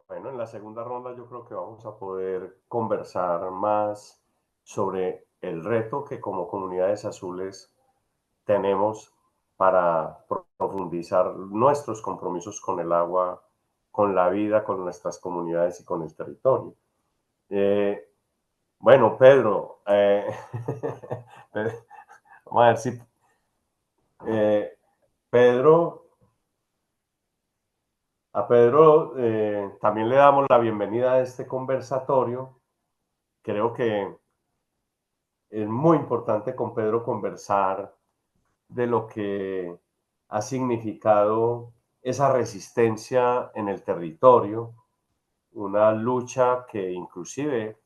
Bueno, en la segunda ronda yo creo que vamos a poder conversar más sobre el reto que como comunidades azules tenemos para profundizar nuestros compromisos con el agua, con la vida, con nuestras comunidades y con el territorio. Bueno, Pedro, vamos a ver si Pedro, a Pedro también le damos la bienvenida a este conversatorio. Creo que es muy importante con Pedro conversar de lo que ha significado esa resistencia en el territorio, una lucha que inclusive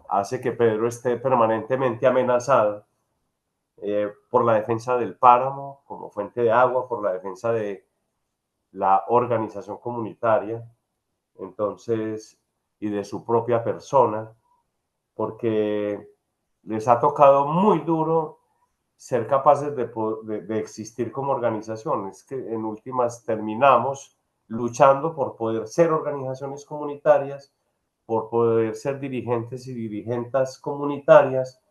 hace que Pedro esté permanentemente amenazado por la defensa del páramo como fuente de agua, por la defensa de la organización comunitaria, entonces, y de su propia persona, porque les ha tocado muy duro ser capaces de existir como organizaciones, que en últimas terminamos luchando por poder ser organizaciones comunitarias, por poder ser dirigentes y dirigentas comunitarias,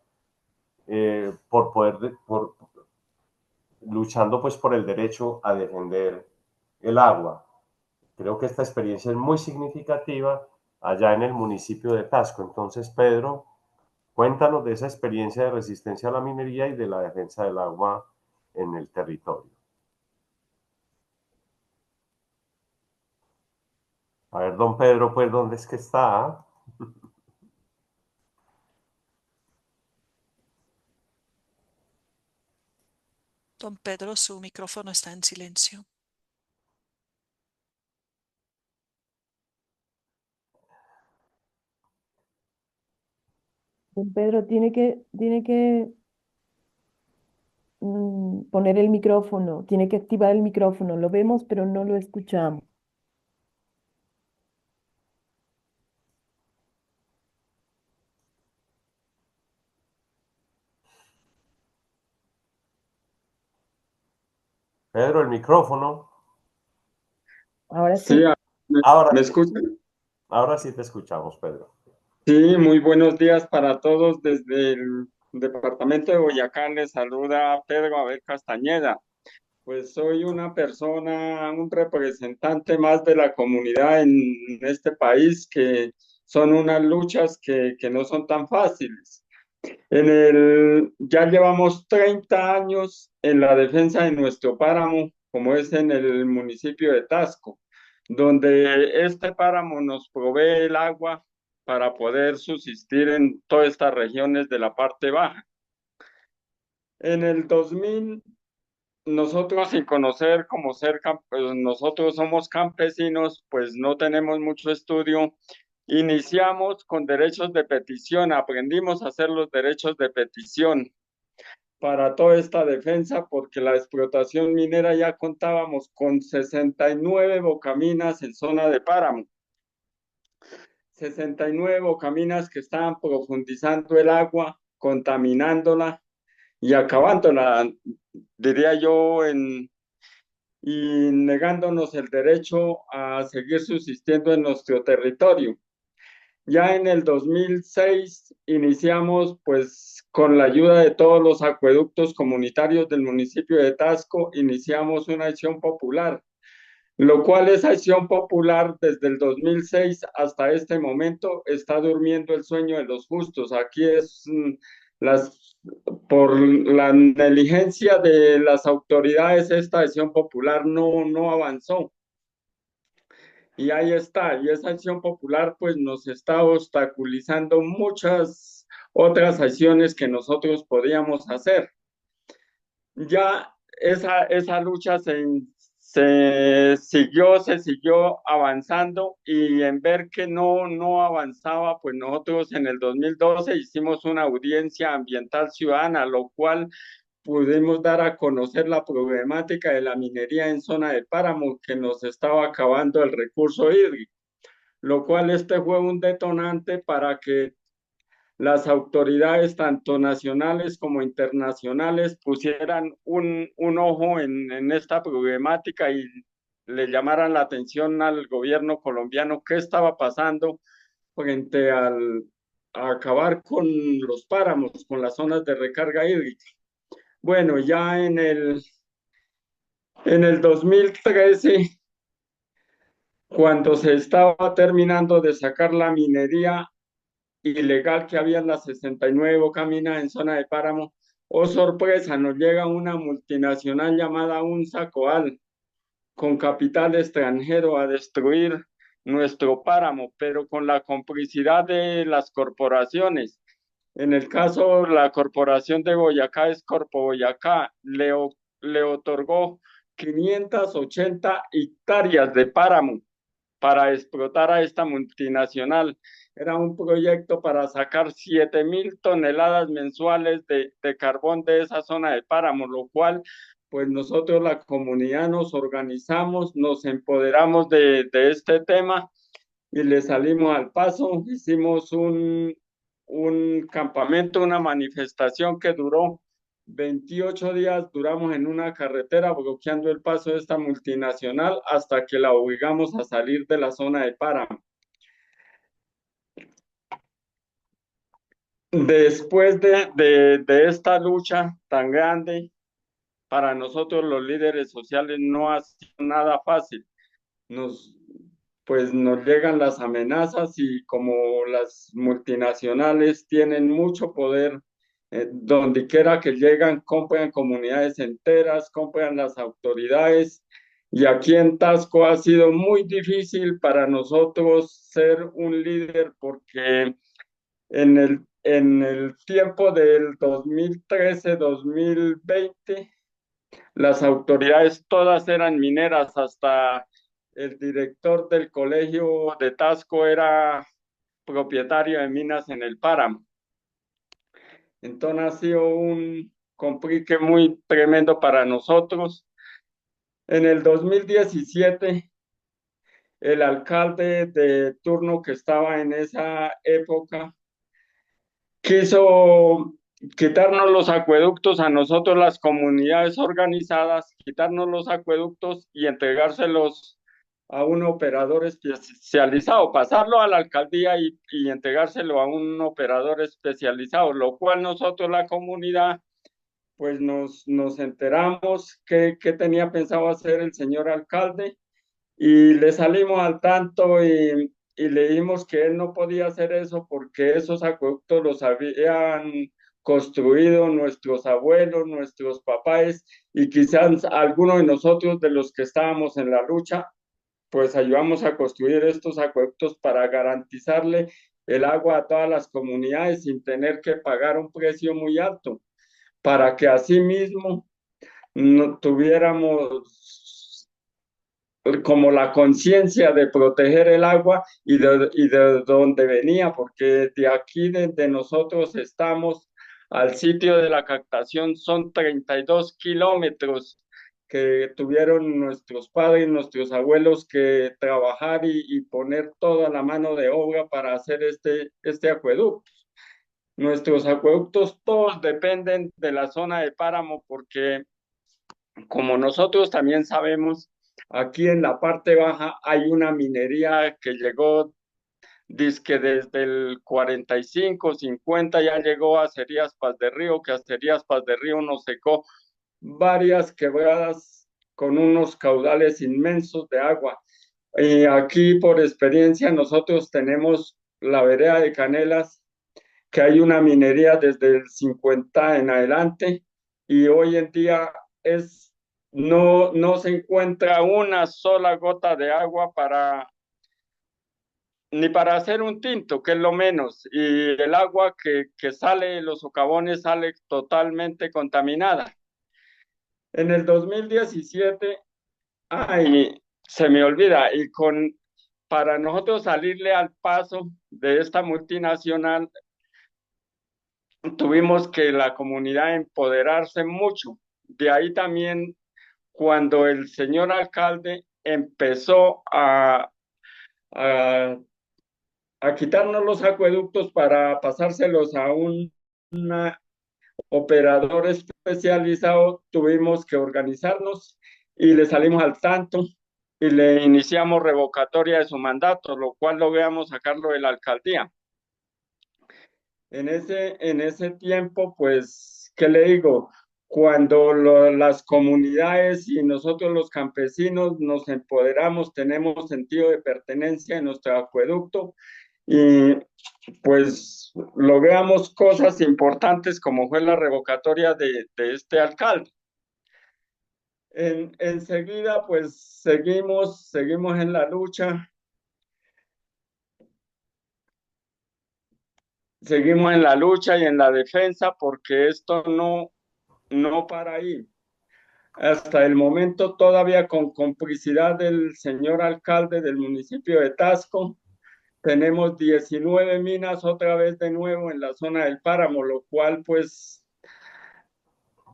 luchando pues por el derecho a defender el agua. Creo que esta experiencia es muy significativa allá en el municipio de Tasco. Entonces, Pedro, cuéntanos de esa experiencia de resistencia a la minería y de la defensa del agua en el territorio. A ver, don Pedro, pues, ¿dónde es que está? Don Pedro, su micrófono está en silencio. Don Pedro tiene que poner el micrófono, tiene que activar el micrófono. Lo vemos, pero no lo escuchamos. Pedro, el micrófono. Ahora Sí, sí. Ahora, ¿me escuchan? ahora sí te escuchamos, Pedro. Sí, muy buenos días para todos. Desde el departamento de Boyacá les saluda Pedro Abel Castañeda. Pues soy una persona, un representante más de la comunidad en este país, que son unas luchas que no son tan fáciles. Ya llevamos 30 años en la defensa de nuestro páramo, como es en el municipio de Tasco, donde este páramo nos provee el agua para poder subsistir en todas estas regiones de la parte baja. En el 2000, nosotros, sin conocer cómo pues nosotros somos campesinos, pues no tenemos mucho estudio. Iniciamos con derechos de petición, aprendimos a hacer los derechos de petición para toda esta defensa, porque la explotación minera ya contábamos con 69 bocaminas en zona de páramo. 69 bocaminas que estaban profundizando el agua, contaminándola y acabándola, diría yo, y negándonos el derecho a seguir subsistiendo en nuestro territorio. Ya en el 2006 iniciamos pues con la ayuda de todos los acueductos comunitarios del municipio de Tasco, iniciamos una acción popular, lo cual esa acción popular desde el 2006 hasta este momento está durmiendo el sueño de los justos. Aquí es las, por la negligencia de las autoridades, esta acción popular no avanzó. Y ahí está, y esa acción popular pues nos está obstaculizando muchas otras acciones que nosotros podíamos hacer. Ya esa lucha se siguió avanzando y en ver que no avanzaba, pues nosotros en el 2012 hicimos una audiencia ambiental ciudadana, lo cual pudimos dar a conocer la problemática de la minería en zona de páramo que nos estaba acabando el recurso hídrico, lo cual este fue un detonante para que las autoridades, tanto nacionales como internacionales, pusieran un ojo en esta problemática y le llamaran la atención al gobierno colombiano qué estaba pasando frente a acabar con los páramos, con las zonas de recarga hídrica. Bueno, ya en el 2013, cuando se estaba terminando de sacar la minería ilegal que había en las 69 bocaminas en zona de páramo, oh sorpresa, nos llega una multinacional llamada UNSA Coal con capital extranjero a destruir nuestro páramo, pero con la complicidad de las corporaciones. En el caso, la corporación de Boyacá, Corpo Boyacá, le otorgó 580 hectáreas de páramo para explotar a esta multinacional. Era un proyecto para sacar 7.000 toneladas mensuales de carbón de esa zona de páramo, lo cual pues nosotros la comunidad nos organizamos, nos empoderamos de este tema y le salimos al paso. Hicimos un campamento, una manifestación que duró 28 días, duramos en una carretera bloqueando el paso de esta multinacional hasta que la obligamos a salir de la zona de páramo. Después de esta lucha tan grande, para nosotros los líderes sociales no ha sido nada fácil. Pues nos llegan las amenazas y como las multinacionales tienen mucho poder, donde quiera que llegan, compran comunidades enteras, compran las autoridades. Y aquí en Tasco ha sido muy difícil para nosotros ser un líder porque en el tiempo del 2013-2020, las autoridades todas eran mineras, hasta el director del colegio de Tasco era propietario de minas en el páramo. Entonces ha sido un complique muy tremendo para nosotros. En el 2017, el alcalde de turno que estaba en esa época quiso quitarnos los acueductos a nosotros, las comunidades organizadas, quitarnos los acueductos y entregárselos a un operador especializado, pasarlo a la alcaldía y entregárselo a un operador especializado, lo cual nosotros, la comunidad, pues nos enteramos que tenía pensado hacer el señor alcalde y le salimos al tanto y le dijimos que él no podía hacer eso porque esos acueductos los habían construido nuestros abuelos, nuestros papás y quizás algunos de nosotros de los que estábamos en la lucha, pues ayudamos a construir estos acueductos para garantizarle el agua a todas las comunidades sin tener que pagar un precio muy alto, para que así mismo no tuviéramos como la conciencia de proteger el agua y de donde venía, porque de aquí, desde nosotros estamos al sitio de la captación, son 32 kilómetros que tuvieron nuestros padres, nuestros abuelos que trabajar y poner toda la mano de obra para hacer este acueducto. Nuestros acueductos todos dependen de la zona de páramo porque, como nosotros también sabemos, aquí en la parte baja hay una minería que llegó dizque desde el 45, 50 ya llegó a Acerías Paz de Río, que Acerías Paz de Río nos secó varias quebradas con unos caudales inmensos de agua. Y aquí, por experiencia, nosotros tenemos la vereda de Canelas, que hay una minería desde el 50 en adelante, y hoy en día no se encuentra una sola gota de agua ni para hacer un tinto, que es lo menos, y el agua que sale de los socavones sale totalmente contaminada. En el 2017, ay, se me olvida, para nosotros salirle al paso de esta multinacional, tuvimos que la comunidad empoderarse mucho. De ahí también cuando el señor alcalde empezó a quitarnos los acueductos para pasárselos a un operador especializado, tuvimos que organizarnos y le salimos al tanto y le iniciamos revocatoria de su mandato, lo cual logramos sacarlo de la alcaldía. En ese tiempo, pues, ¿qué le digo? Cuando las comunidades y nosotros los campesinos nos empoderamos, tenemos sentido de pertenencia en nuestro acueducto y pues logramos cosas importantes como fue la revocatoria de este alcalde. Enseguida, pues seguimos en la lucha. Seguimos en la lucha y en la defensa porque esto no para ahí. Hasta el momento, todavía con complicidad del señor alcalde del municipio de Tasco, tenemos 19 minas otra vez de nuevo en la zona del páramo, lo cual pues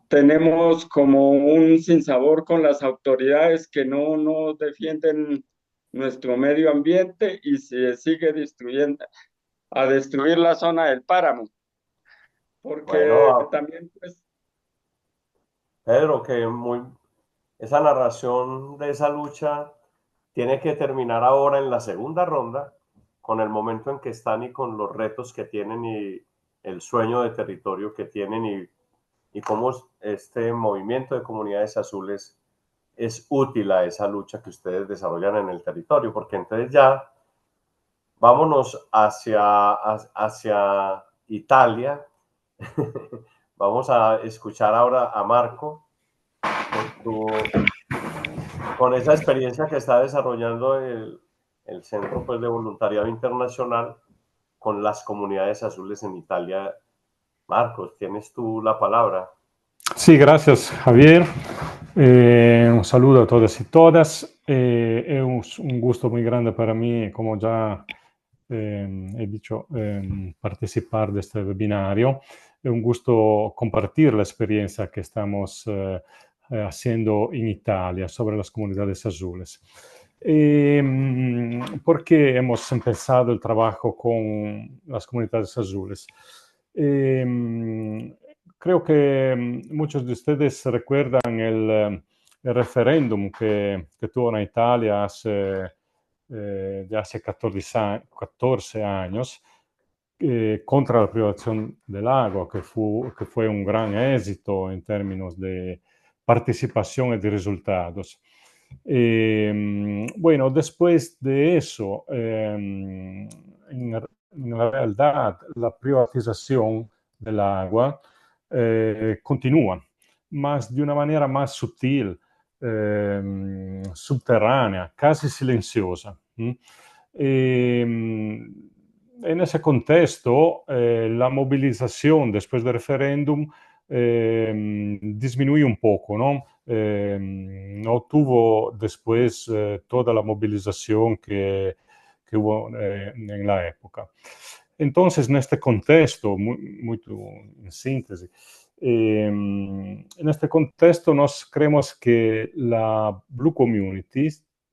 tenemos como un sinsabor con las autoridades que no defienden nuestro medio ambiente y se sigue a destruir la zona del páramo. Porque Bueno, también pues Pedro, esa narración de esa lucha tiene que terminar ahora en la segunda ronda, con el momento en que están y con los retos que tienen y el sueño de territorio que tienen y cómo este movimiento de comunidades azules es útil a esa lucha que ustedes desarrollan en el territorio, porque entonces ya vámonos hacia Italia. Vamos a escuchar ahora a Marco con esa experiencia que está desarrollando el Centro pues, de Voluntariado Internacional con las comunidades azules en Italia. Marcos, tienes tú la palabra. Sí, gracias, Javier. Un saludo a todos y todas. Es un gusto muy grande para mí, como ya he dicho, participar de este webinario. Es un gusto compartir la experiencia que estamos haciendo en Italia sobre las comunidades azules. ¿Por qué hemos empezado el trabajo con las comunidades azules? Creo que muchos de ustedes recuerdan el referéndum que tuvo en Italia de hace 14 años contra la privatización del agua, que fue un gran éxito en términos de participación y de resultados. Bueno, después de eso, en la realidad, la privatización del agua continúa, más de una manera más sutil, subterránea, casi silenciosa. En ese contexto, la movilización después del referéndum disminuyó un poco, ¿no? No tuvo después toda la movilización que hubo en la época. Entonces, en este contexto, muy en síntesis, en este contexto nos creemos que la Blue Community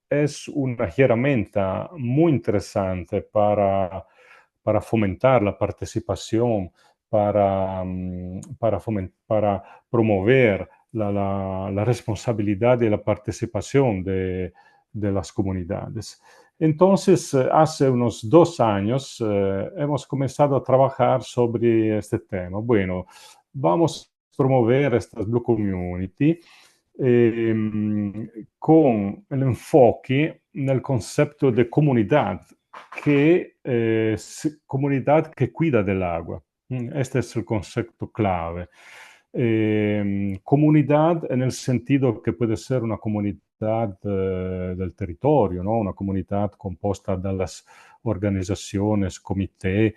es una herramienta muy interesante para fomentar la participación, para promover la responsabilidad y la participación de las comunidades. Entonces, hace unos 2 años hemos comenzado a trabajar sobre este tema. Bueno, vamos a promover estas Blue Community con el enfoque en el concepto de comunidad comunidad que cuida del agua. Este es el concepto clave. Comunidad en el sentido que puede ser una comunidad del territorio, ¿no? Una comunidad composta de las organizaciones, comités,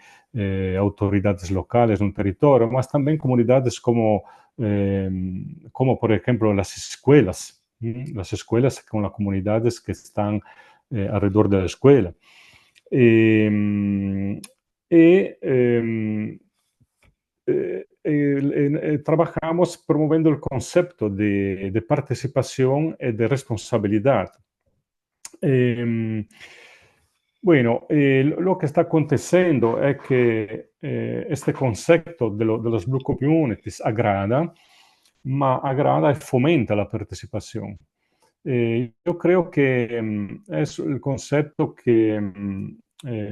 autoridades locales de un territorio, más también comunidades como por ejemplo las escuelas. Las escuelas con las comunidades que están alrededor de la escuela. Trabajamos promoviendo el concepto de participación y de responsabilidad. Bueno, lo que está acontecendo es que este concepto de los Blue Communities agrada, ma agrada y fomenta la participación. Yo creo que es el concepto que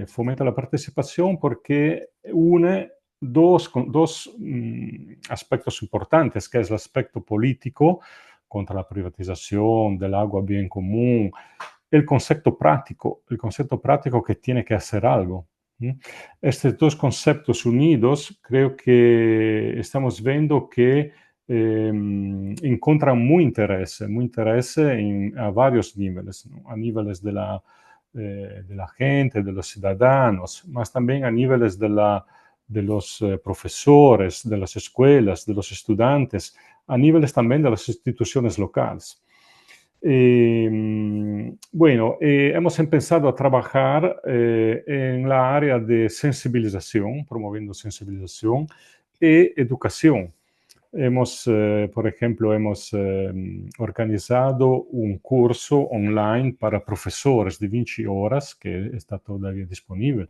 fomenta la participación porque une dos aspectos importantes, que es el aspecto político contra la privatización del agua bien común, el concepto práctico que tiene que hacer algo. Estos dos conceptos unidos, creo que estamos viendo que encuentran muy interés a varios niveles, ¿no? A niveles de la gente, de los ciudadanos, más también a niveles de los profesores, de las escuelas, de los estudiantes, a niveles también de las instituciones locales. Bueno, hemos empezado a trabajar en la área de sensibilización, promoviendo sensibilización y educación. Por ejemplo, hemos organizado un curso online para profesores de 20 horas, que está todavía disponible,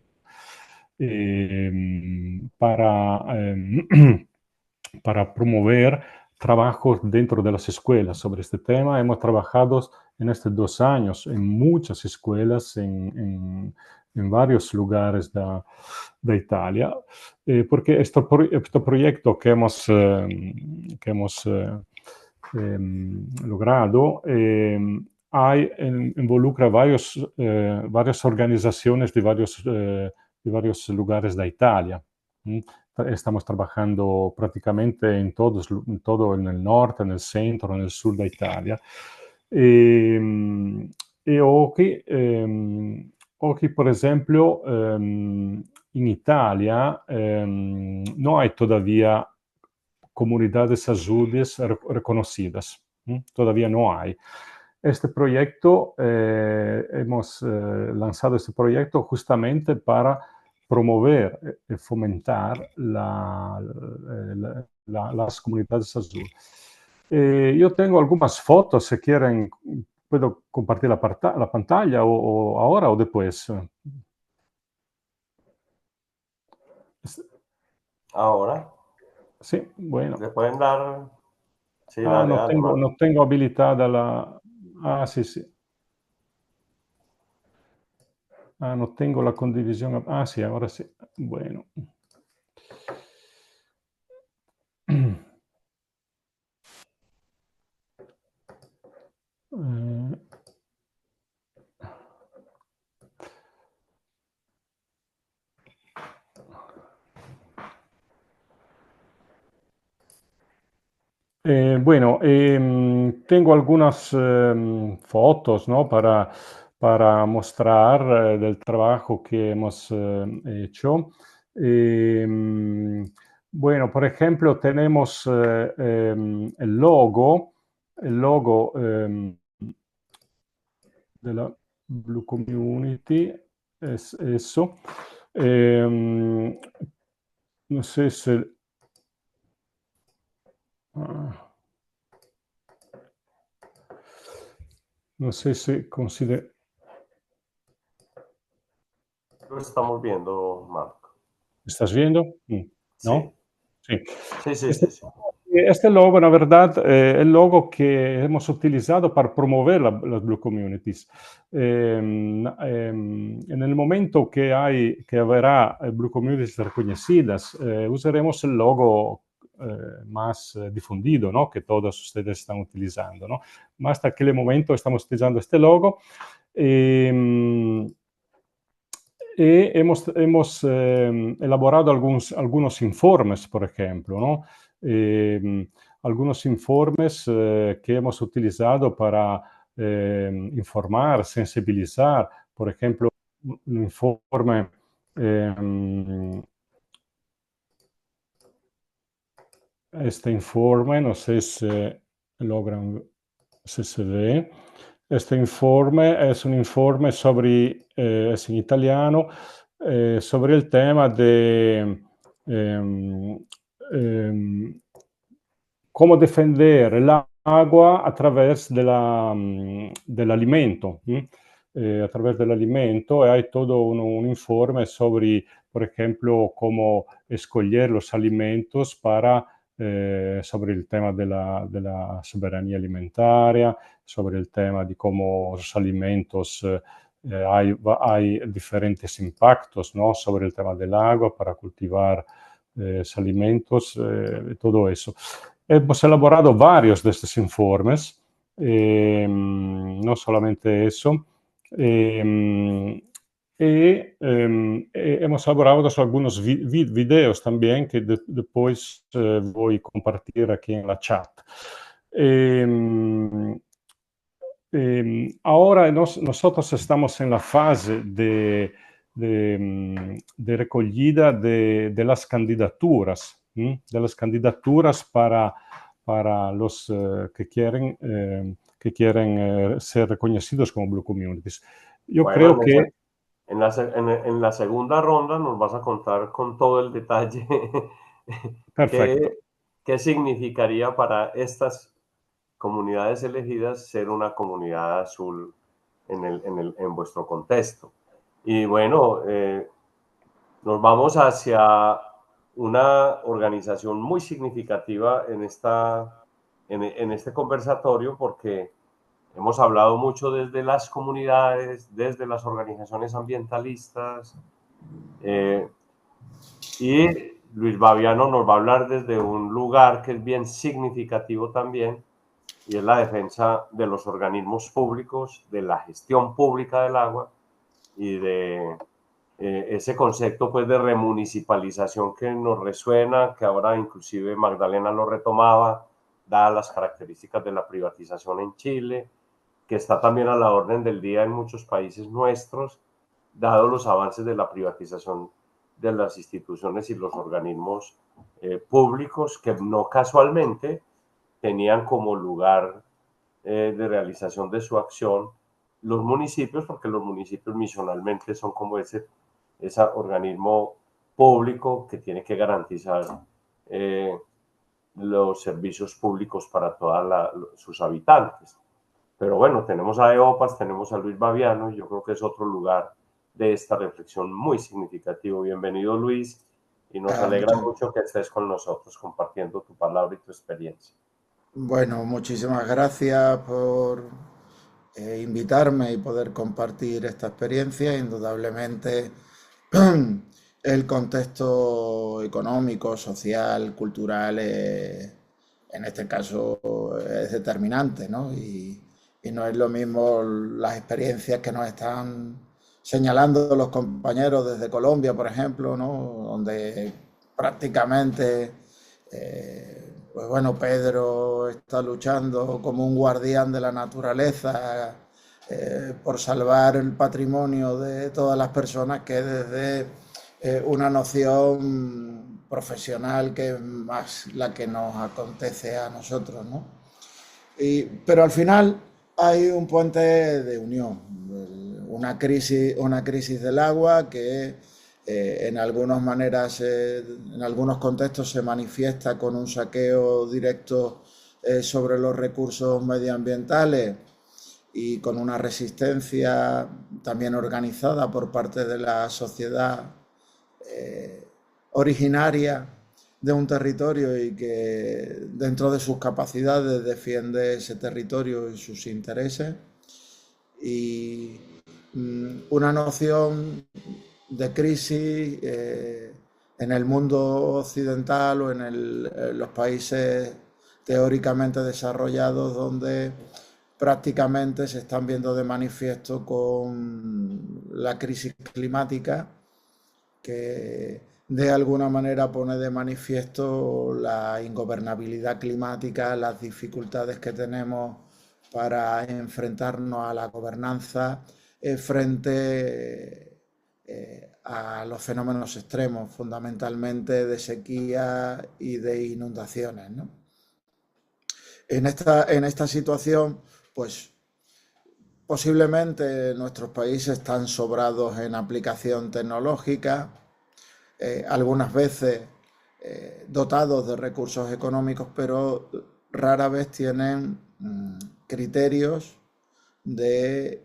para promover trabajos dentro de las escuelas sobre este tema. Hemos trabajado en estos 2 años en muchas escuelas, en varios lugares de Italia, porque este proyecto que hemos logrado involucra varias organizaciones de varios lugares de Italia. Estamos trabajando prácticamente en todo en el norte, en el centro, en el sur de Italia. Y hoy, por ejemplo, en Italia no hay todavía comunidades azules reconocidas. Todavía no hay. Este proyecto, hemos lanzado este proyecto justamente para promover y fomentar las comunidades azules. Yo tengo algunas fotos, si quieren, puedo compartir la pantalla o ahora o después. Ahora. Sí, bueno. ¿Le pueden dar? Sí, dale, no tengo habilitada la... sí, sí. No tengo la condivisión. Sí, ahora sí. Bueno. Bueno, tengo algunas fotos, ¿no? para mostrar del trabajo que hemos hecho. Bueno, por ejemplo, tenemos el logo de la Blue Community, es eso. No sé si... no sé si considera... Lo estamos viendo, Marco. ¿Estás viendo? ¿No? Sí. Sí. Este logo, na verdade, è il logo che hemos utilizado para promover las Blue Communities. En el momento que habrá Blue Communities reconocidas, usaremos el logo más difundido, ¿no? Que todos ustedes están utilizando, ¿no? Más hasta aquel momento estamos utilizando este logo. Hemos elaborado algunos informes, por ejemplo, ¿no? Algunos informes que hemos utilizado para informar, sensibilizar, por ejemplo, un informe este informe, no sé si logran, si se ve. Este informe es un informe sobre, es en italiano, sobre el tema de cómo defender el agua a través del alimento. A través del alimento hay todo un informe sobre, por ejemplo, cómo escoger los alimentos sobre el tema de la soberanía alimentaria, sobre el tema de cómo los alimentos hay diferentes impactos, ¿no? Sobre el tema del agua para cultivar los alimentos, todo eso. Hemos elaborado varios de estos informes, no solamente eso. Hemos elaborado algunos videos también que después voy a compartir aquí en la chat. Ahora nosotros estamos en la fase de recogida de las candidaturas, para los que quieren ser reconocidos como Blue Communities. Yo creo que... En la segunda ronda nos vas a contar con todo el detalle qué significaría para estas comunidades elegidas ser una comunidad azul en vuestro contexto. Y bueno, nos vamos hacia una organización muy significativa en este conversatorio, porque hemos hablado mucho desde las comunidades, desde las organizaciones ambientalistas, y Luis Baviano nos va a hablar desde un lugar que es bien significativo también, y es la defensa de los organismos públicos, de la gestión pública del agua y de ese concepto pues de remunicipalización que nos resuena, que ahora inclusive Magdalena lo retomaba, dadas las características de la privatización en Chile, que está también a la orden del día en muchos países nuestros, dado los avances de la privatización de las instituciones y los organismos públicos, que no casualmente tenían como lugar de realización de su acción los municipios, porque los municipios misionalmente son como ese organismo público que tiene que garantizar los servicios públicos para todos sus habitantes. Pero bueno, tenemos a EOPAS, tenemos a Luis Baviano, y yo creo que es otro lugar de esta reflexión muy significativo. Bienvenido, Luis, y nos alegra mucho que estés con nosotros compartiendo tu palabra y tu experiencia. Bueno, muchísimas gracias por invitarme y poder compartir esta experiencia. Indudablemente el contexto económico, social, cultural, en este caso es determinante, ¿no? Y no es lo mismo las experiencias que nos están señalando los compañeros desde Colombia, por ejemplo, ¿no? Donde prácticamente, pues bueno, Pedro está luchando como un guardián de la naturaleza por salvar el patrimonio de todas las personas, que desde una noción profesional que es más la que nos acontece a nosotros, ¿no? Pero al final hay un puente de unión, una crisis del agua que en algunas maneras, en algunos contextos se manifiesta con un saqueo directo sobre los recursos medioambientales y con una resistencia también organizada por parte de la sociedad originaria de un territorio y que dentro de sus capacidades defiende ese territorio y sus intereses. Y una noción de crisis en el mundo occidental o en los países teóricamente desarrollados, donde prácticamente se están viendo de manifiesto con la crisis climática, que de alguna manera pone de manifiesto la ingobernabilidad climática, las dificultades que tenemos para enfrentarnos a la gobernanza frente a los fenómenos extremos, fundamentalmente de sequía y de inundaciones, ¿no? En esta situación, pues posiblemente nuestros países están sobrados en aplicación tecnológica, algunas veces dotados de recursos económicos, pero rara vez tienen criterios de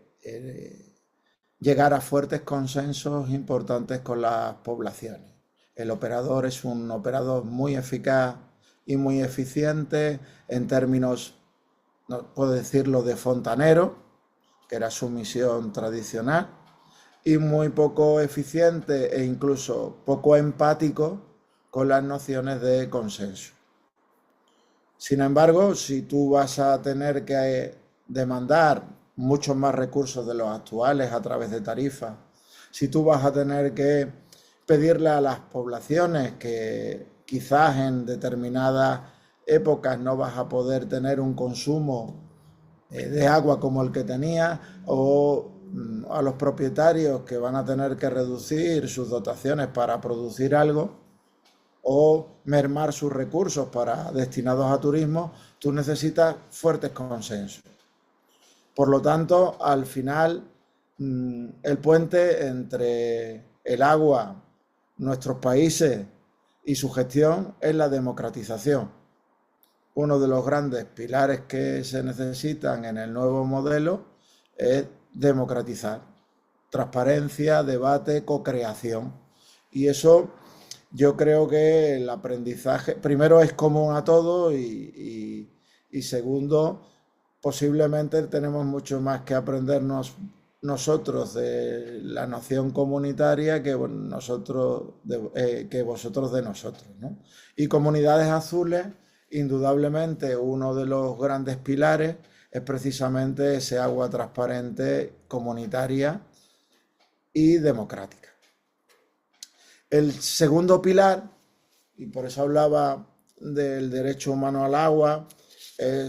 llegar a fuertes consensos importantes con las poblaciones. El operador es un operador muy eficaz y muy eficiente en términos, no puedo decirlo, de fontanero, que era su misión tradicional, y muy poco eficiente e incluso poco empático con las nociones de consenso. Sin embargo, si tú vas a tener que demandar muchos más recursos de los actuales a través de tarifas, si tú vas a tener que pedirle a las poblaciones que quizás en determinadas épocas no vas a poder tener un consumo de agua como el que tenías, o a los propietarios que van a tener que reducir sus dotaciones para producir algo o mermar sus recursos destinados a turismo, tú necesitas fuertes consensos. Por lo tanto, al final, el puente entre el agua, nuestros países y su gestión es la democratización. Uno de los grandes pilares que se necesitan en el nuevo modelo es democratizar. Transparencia, debate, co-creación. Y eso yo creo que el aprendizaje, primero, es común a todos y segundo, posiblemente tenemos mucho más que aprendernos nosotros de la noción comunitaria que vosotros de nosotros, ¿no? Y Comunidades Azules, indudablemente, uno de los grandes pilares es precisamente ese agua transparente, comunitaria y democrática. El segundo pilar, y por eso hablaba del derecho humano al agua,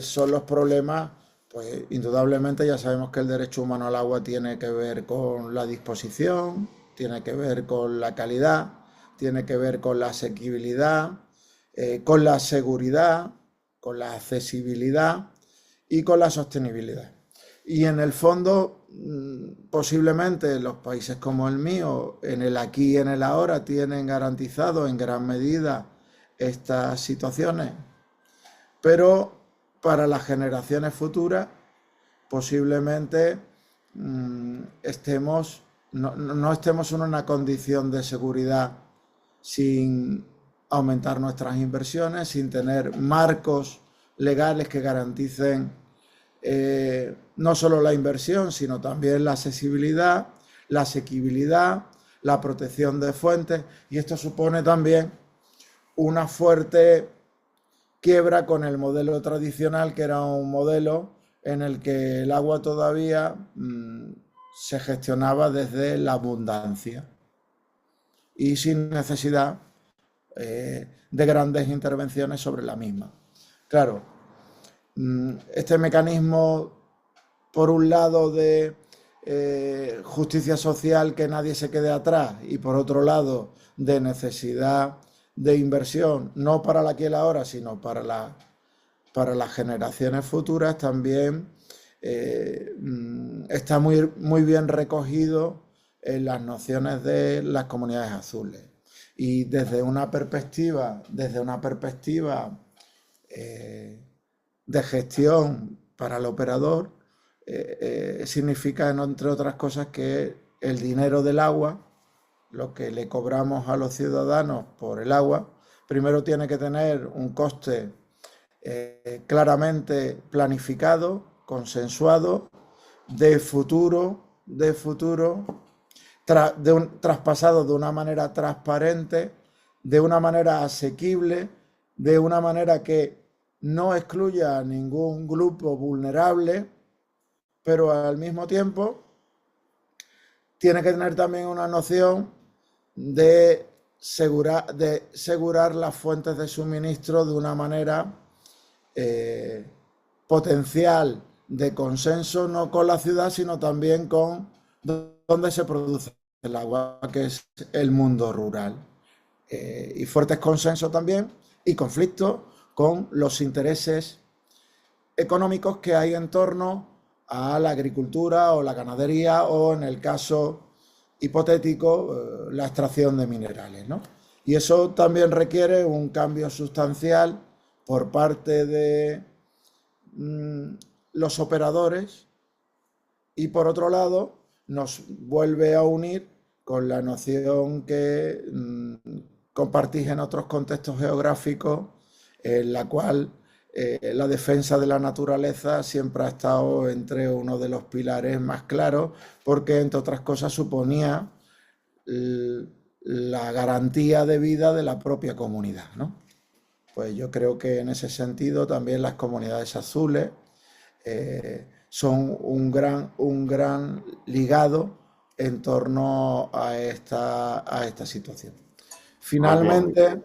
son los problemas. Pues indudablemente ya sabemos que el derecho humano al agua tiene que ver con la disposición, tiene que ver con la calidad, tiene que ver con la asequibilidad, con la seguridad, con la accesibilidad y con la sostenibilidad. Y en el fondo, posiblemente los países como el mío, en el aquí y en el ahora, tienen garantizado en gran medida estas situaciones, pero para las generaciones futuras posiblemente no estemos en una condición de seguridad sin aumentar nuestras inversiones, sin tener marcos legales que garanticen no solo la inversión, sino también la accesibilidad, la asequibilidad, la protección de fuentes, y esto supone también una fuerte quiebra con el modelo tradicional, que era un modelo en el que el agua todavía se gestionaba desde la abundancia y sin necesidad de grandes intervenciones sobre la misma. Claro, este mecanismo, por un lado, de justicia social, que nadie se quede atrás, y por otro lado, de necesidad de inversión, no para el aquí y el ahora, sino para las generaciones futuras, también está muy bien recogido en las nociones de las comunidades azules. Y desde una perspectiva de gestión para el operador, significa, entre otras cosas, que el dinero del agua, lo que le cobramos a los ciudadanos por el agua, Primero tiene que tener un coste claramente planificado, consensuado, de futuro, traspasado de una manera transparente, de una manera asequible, de una manera que no excluya a ningún grupo vulnerable, pero al mismo tiempo tiene que tener también una noción de asegurar las fuentes de suministro de una manera potencial de consenso, no con la ciudad, sino también con donde se produce el agua, que es el mundo rural. Y fuertes consensos también y conflictos con los intereses económicos que hay en torno a la agricultura o la ganadería o, en el caso hipotético, la extracción de minerales, ¿no? Y eso también requiere un cambio sustancial por parte de los operadores y, por otro lado, nos vuelve a unir con la noción que compartís en otros contextos geográficos, en la cual la defensa de la naturaleza siempre ha estado entre uno de los pilares más claros, porque, entre otras cosas, suponía la garantía de vida de la propia comunidad, ¿no? Pues yo creo que en ese sentido también las comunidades azules son un gran ligado en torno a esta situación. Finalmente,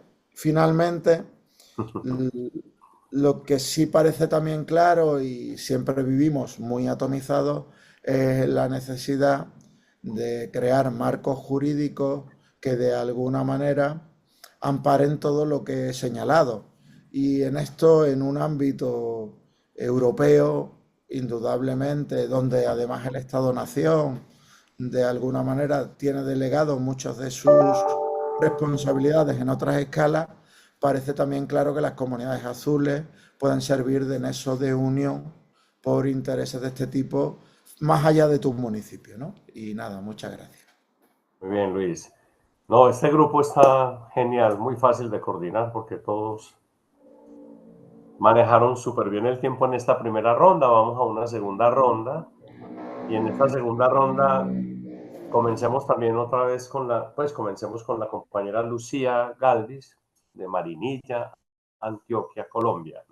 lo que sí parece también claro, y siempre vivimos muy atomizados, es la necesidad de crear marcos jurídicos que de alguna manera amparen todo lo que he señalado. Y en esto, en un ámbito europeo, indudablemente, donde además el Estado-nación de alguna manera tiene delegado muchas de sus responsabilidades en otras escalas, parece también claro que las comunidades azules pueden servir de nexo de unión por intereses de este tipo, más allá de tus municipios, ¿no? Y nada, muchas gracias. Muy bien, Luis. No, este grupo está genial, muy fácil de coordinar porque todos manejaron súper bien el tiempo en esta primera ronda. Vamos a una segunda ronda y en esta segunda ronda comencemos también otra vez comencemos con la compañera Lucía Galvis de Marinilla, Antioquia, Colombia.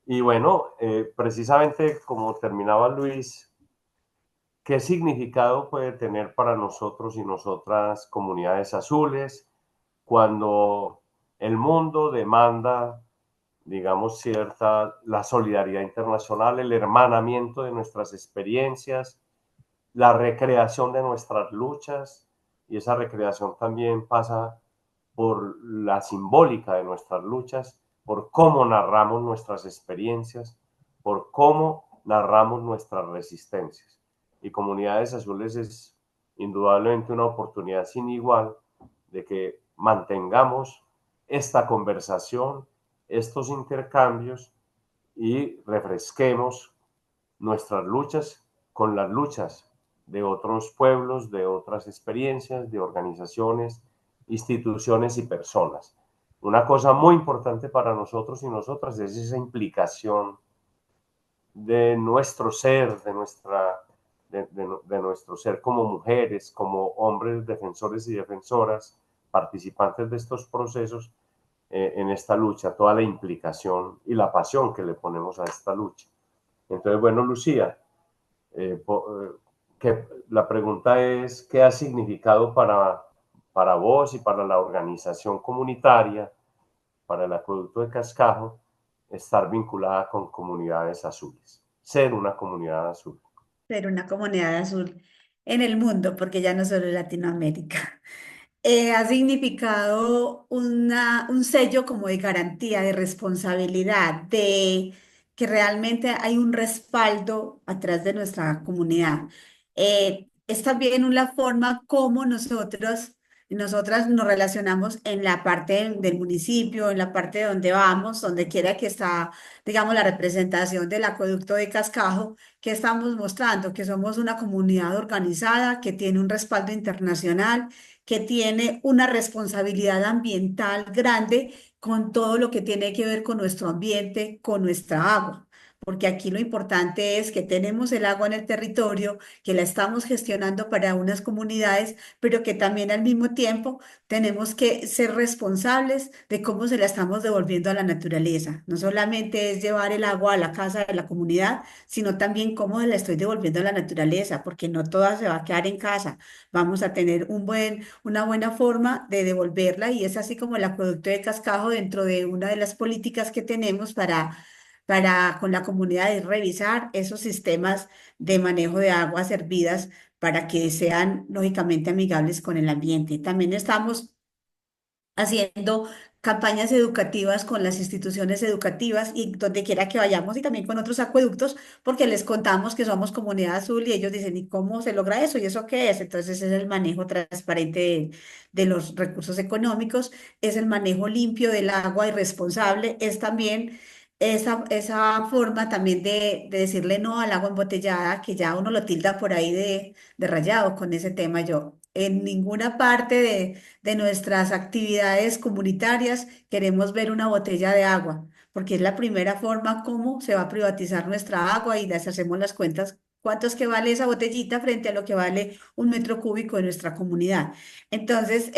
Y bueno, precisamente como terminaba Luis, ¿qué significado puede tener para nosotros y nosotras comunidades azules cuando el mundo demanda, digamos, la solidaridad internacional, el hermanamiento de nuestras experiencias, la recreación de nuestras luchas, y esa recreación también pasa por la simbólica de nuestras luchas, por cómo narramos nuestras experiencias, por cómo narramos nuestras resistencias? Y Comunidades Azules es indudablemente una oportunidad sin igual de que mantengamos esta conversación, estos intercambios y refresquemos nuestras luchas con las luchas de otros pueblos, de otras experiencias, de organizaciones, instituciones y personas. Una cosa muy importante para nosotros y nosotras es esa implicación de nuestro ser, de nuestro ser como mujeres, como hombres defensores y defensoras, participantes de estos procesos en esta lucha, toda la implicación y la pasión que le ponemos a esta lucha. Entonces, bueno, Lucía, la pregunta es, ¿qué ha significado para vos y para la organización comunitaria, para el Acueducto de Cascajo, estar vinculada con comunidades azules, ser una comunidad azul? Ser una comunidad azul en el mundo, porque ya no solo en Latinoamérica. Ha significado un sello como de garantía, de responsabilidad, de que realmente hay un respaldo atrás de nuestra comunidad. Es también una forma como nosotras nos relacionamos en la parte del municipio, en la parte de donde vamos, donde quiera que está, digamos, la representación del acueducto de Cascajo, que estamos mostrando que somos una comunidad organizada, que tiene un respaldo internacional, que tiene una responsabilidad ambiental grande con todo lo que tiene que ver con nuestro ambiente, con nuestra agua. Porque aquí lo importante es que tenemos el agua en el territorio, que la estamos gestionando para unas comunidades, pero que también al mismo tiempo tenemos que ser responsables de cómo se la estamos devolviendo a la naturaleza. No solamente es llevar el agua a la casa de la comunidad, sino también cómo se la estoy devolviendo a la naturaleza, porque no toda se va a quedar en casa. Vamos a tener una buena forma de devolverla y es así como el acueducto de Cascajo dentro de una de las políticas que tenemos para con la comunidad es revisar esos sistemas de manejo de aguas servidas para que sean lógicamente amigables con el ambiente. También estamos haciendo campañas educativas con las instituciones educativas y donde quiera que vayamos y también con otros acueductos, porque les contamos que somos comunidad azul y ellos dicen, ¿y cómo se logra eso? ¿Y eso qué es? Entonces es el manejo transparente de los recursos económicos, es el manejo limpio del agua y responsable, es también esa forma también de decirle no al agua embotellada, que ya uno lo tilda por ahí de rayado con ese tema. Yo en ninguna parte de nuestras actividades comunitarias queremos ver una botella de agua, porque es la primera forma como se va a privatizar nuestra agua y les hacemos las cuentas. ¿Cuánto es que vale esa botellita frente a lo que vale un metro cúbico de nuestra comunidad? Entonces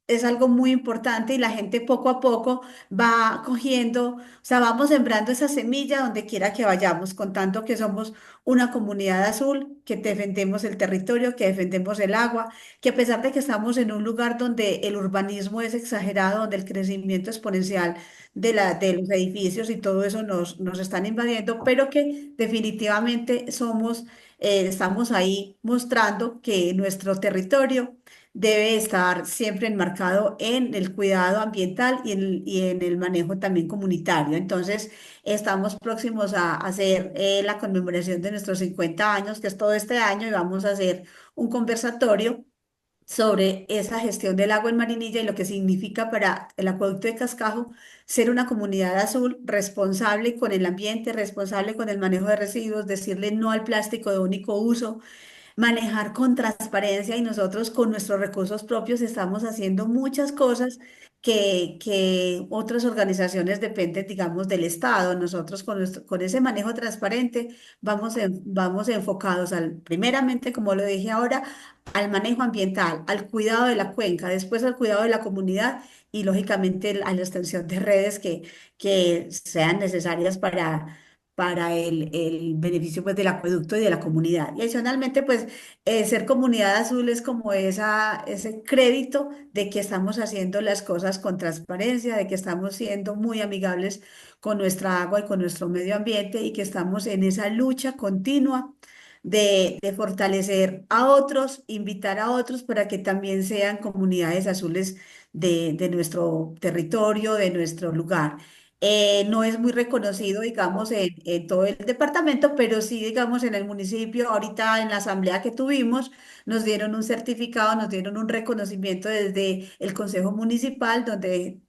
es algo muy importante y la gente poco a poco va cogiendo, o sea, vamos sembrando esa semilla donde quiera que vayamos, contando que somos una comunidad azul, que defendemos el territorio, que defendemos el agua, que a pesar de que estamos en un lugar donde el urbanismo es exagerado, donde el crecimiento exponencial de los edificios y todo eso nos están invadiendo, pero que definitivamente estamos ahí mostrando que nuestro territorio debe estar siempre enmarcado en el cuidado ambiental y en el manejo también comunitario. Entonces, estamos próximos a hacer la conmemoración de nuestros 50 años, que es todo este año, y vamos a hacer un conversatorio sobre esa gestión del agua en Marinilla y lo que significa para el acueducto de Cascajo ser una comunidad azul responsable con el ambiente, responsable con el manejo de residuos, decirle no al plástico de único uso, manejar con transparencia y nosotros con nuestros recursos propios estamos haciendo muchas cosas que otras organizaciones dependen, digamos, del Estado. Nosotros con ese manejo transparente vamos enfocados primeramente, como lo dije ahora, al manejo ambiental, al cuidado de la cuenca, después al cuidado de la comunidad y lógicamente a la extensión de redes que sean necesarias para el beneficio pues, del acueducto y de la comunidad. Y adicionalmente, pues, ser comunidad azul es como ese crédito de que estamos haciendo las cosas con transparencia, de que estamos siendo muy amigables con nuestra agua y con nuestro medio ambiente y que estamos en esa lucha continua de fortalecer a otros, invitar a otros para que también sean comunidades azules de nuestro territorio, de nuestro lugar. No es muy reconocido, digamos, en todo el departamento, pero sí, digamos, en el municipio. Ahorita en la asamblea que tuvimos, nos dieron un certificado, nos dieron un reconocimiento desde el Consejo Municipal, donde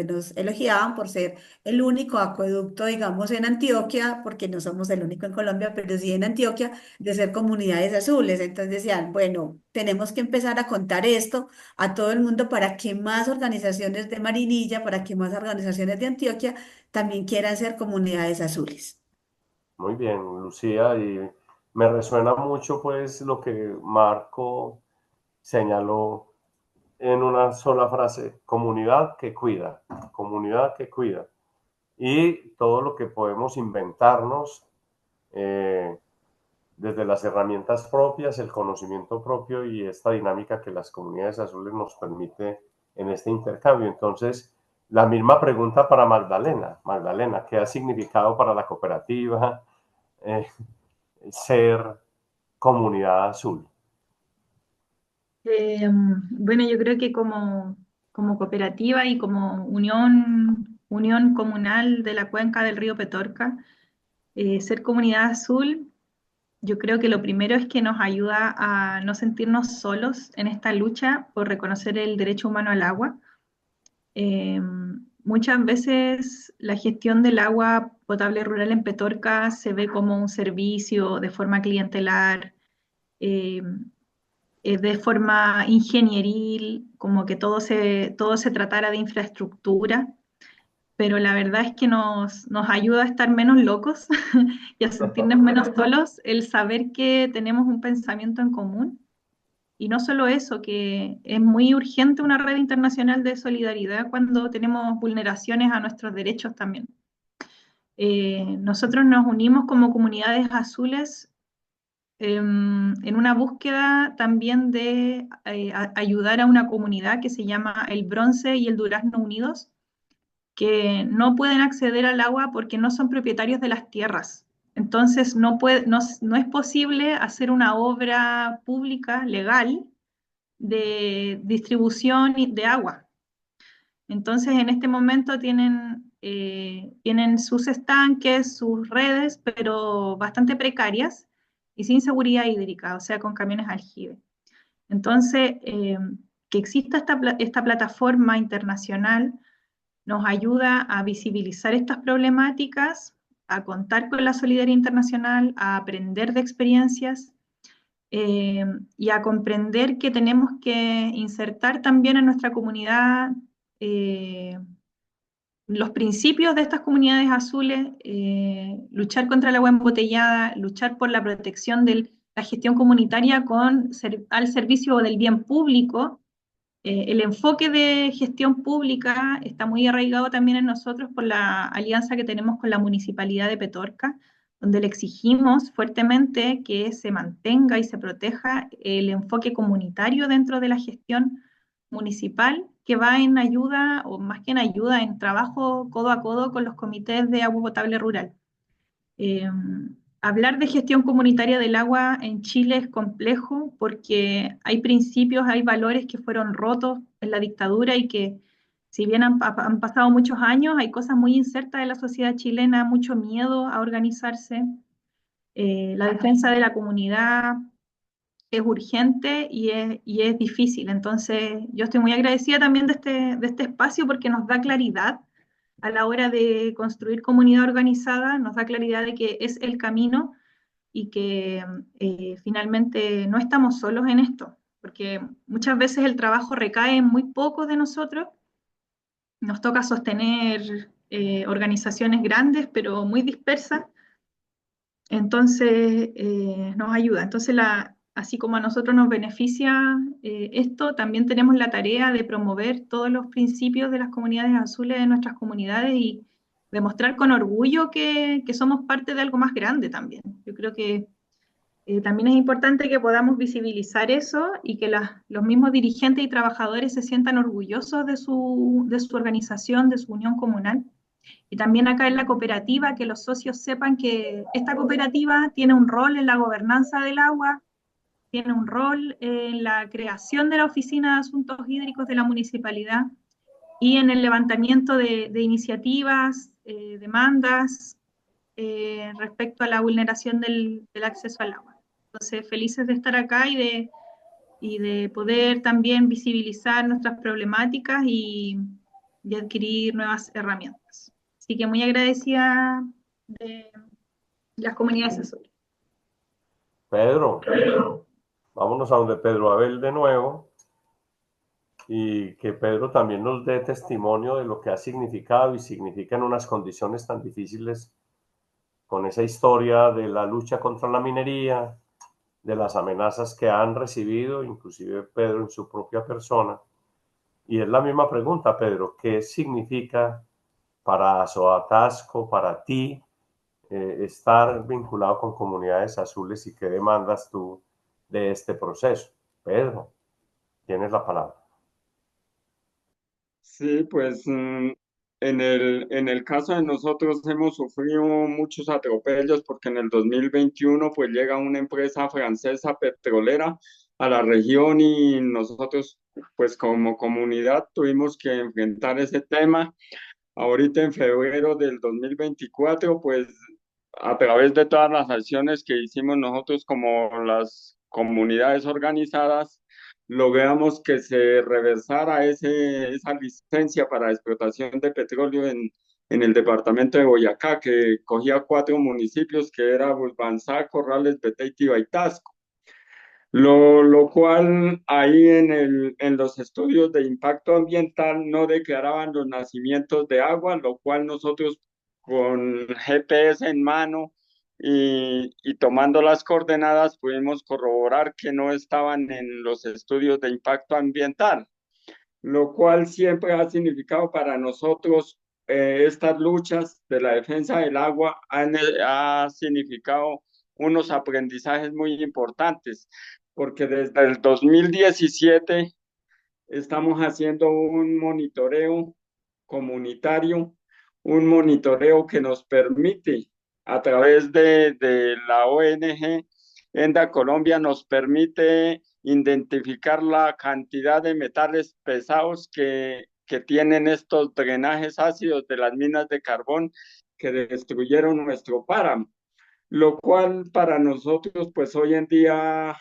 nos elogiaban por ser el único acueducto, digamos, en Antioquia, porque no somos el único en Colombia, pero sí en Antioquia, de ser comunidades azules. Entonces decían, bueno, tenemos que empezar a contar esto a todo el mundo para que más organizaciones de Marinilla, para que más organizaciones de Antioquia también quieran ser comunidades azules. Muy bien, Lucía, y me resuena mucho pues lo que Marco señaló en una sola frase: comunidad que cuida, comunidad que cuida. Y todo lo que podemos inventarnos desde las herramientas propias, el conocimiento propio y esta dinámica que las comunidades azules nos permite en este intercambio. Entonces, la misma pregunta para Magdalena. Magdalena, ¿qué ha significado para la cooperativa ser comunidad azul? Bueno, yo creo que como cooperativa y como unión comunal de la cuenca del río Petorca, ser comunidad azul, yo creo que lo primero es que nos ayuda a no sentirnos solos en esta lucha por reconocer el derecho humano al agua. Eh, Muchas veces la gestión del agua potable rural en Petorca se ve como un servicio de forma clientelar. eh, de forma ingenieril, como que todo se tratara de infraestructura, pero la verdad es que nos ayuda a estar menos locos y a sentirnos menos solos el saber que tenemos un pensamiento en común. Y no solo eso, que es muy urgente una red internacional de solidaridad cuando tenemos vulneraciones a nuestros derechos también. Nosotros nos unimos como comunidades azules en una búsqueda también de ayudar a una comunidad que se llama el Bronce y el Durazno Unidos, que no pueden acceder al agua porque no son propietarios de las tierras. Entonces no es posible hacer una obra pública legal de distribución de agua. Entonces en este momento tienen sus estanques, sus redes, pero bastante precarias y sin seguridad hídrica, o sea, con camiones aljibe. Entonces, que exista esta plataforma internacional nos ayuda a visibilizar estas problemáticas, a contar con la solidaridad internacional, a aprender de experiencias y a comprender que tenemos que insertar también en nuestra comunidad los principios de estas comunidades azules, luchar contra el agua embotellada, luchar por la protección de la gestión comunitaria al servicio del bien público. El enfoque de gestión pública está muy arraigado también en nosotros por la alianza que tenemos con la Municipalidad de Petorca, donde le exigimos fuertemente que se mantenga y se proteja el enfoque comunitario dentro de la gestión municipal, que va en ayuda, o más que en ayuda, en trabajo codo a codo con los comités de agua potable rural. Eh, Hablar de gestión comunitaria del agua en Chile es complejo porque hay principios, hay valores que fueron rotos en la dictadura y que si bien han pasado muchos años, hay cosas muy insertas en la sociedad chilena, mucho miedo a organizarse. La defensa de la comunidad es urgente y es difícil. Entonces, yo estoy muy agradecida también de este espacio porque nos da claridad a la hora de construir comunidad organizada, nos da claridad de que es el camino y que finalmente no estamos solos en esto, porque muchas veces el trabajo recae en muy pocos de nosotros, nos toca sostener organizaciones grandes pero muy dispersas, entonces nos ayuda. Entonces, así como a nosotros nos beneficia esto, también tenemos la tarea de promover todos los principios de las comunidades azules de nuestras comunidades y demostrar con orgullo que somos parte de algo más grande también. Yo creo que también es importante que podamos visibilizar eso y que los mismos dirigentes y trabajadores se sientan orgullosos de su organización, de su unión comunal. Y también acá en la cooperativa, que los socios sepan que esta cooperativa tiene un rol en la gobernanza del agua, tiene un rol en la creación de la Oficina de Asuntos Hídricos de la municipalidad y en el levantamiento de iniciativas, demandas respecto a la vulneración del acceso al agua. Entonces, felices de estar acá y de poder también visibilizar nuestras problemáticas y adquirir nuevas herramientas. Así que muy agradecida de las comunidades azules. Pedro, vámonos a donde Pedro Abel de nuevo y que Pedro también nos dé testimonio de lo que ha significado y significa en unas condiciones tan difíciles con esa historia de la lucha contra la minería, de las amenazas que han recibido, inclusive Pedro en su propia persona. Y es la misma pregunta, Pedro, ¿qué significa para Azoatasco, para ti, estar vinculado con comunidades azules y qué demandas tú de este proceso? Pedro, tienes la palabra. Sí, pues en el caso de nosotros hemos sufrido muchos atropellos porque en el 2021 pues llega una empresa francesa petrolera a la región y nosotros pues como comunidad tuvimos que enfrentar ese tema. Ahorita en febrero del 2024 pues a través de todas las acciones que hicimos nosotros como las comunidades organizadas, logramos que se reversara esa licencia para explotación de petróleo en el departamento de Boyacá, que cogía 4 municipios, que era Bulbanzá, Corrales, Betey, Tibá y Tasco. lo cual ahí en los estudios de impacto ambiental no declaraban los nacimientos de agua, lo cual nosotros con GPS en mano y tomando las coordenadas pudimos corroborar que no estaban en los estudios de impacto ambiental, lo cual siempre ha significado para nosotros estas luchas de la defensa del agua ha significado unos aprendizajes muy importantes, porque desde el 2017 estamos haciendo un monitoreo comunitario, un monitoreo que nos permite, a través de la ONG ENDA Colombia, nos permite identificar la cantidad de metales pesados que tienen estos drenajes ácidos de las minas de carbón que destruyeron nuestro páramo, lo cual para nosotros, pues hoy en día,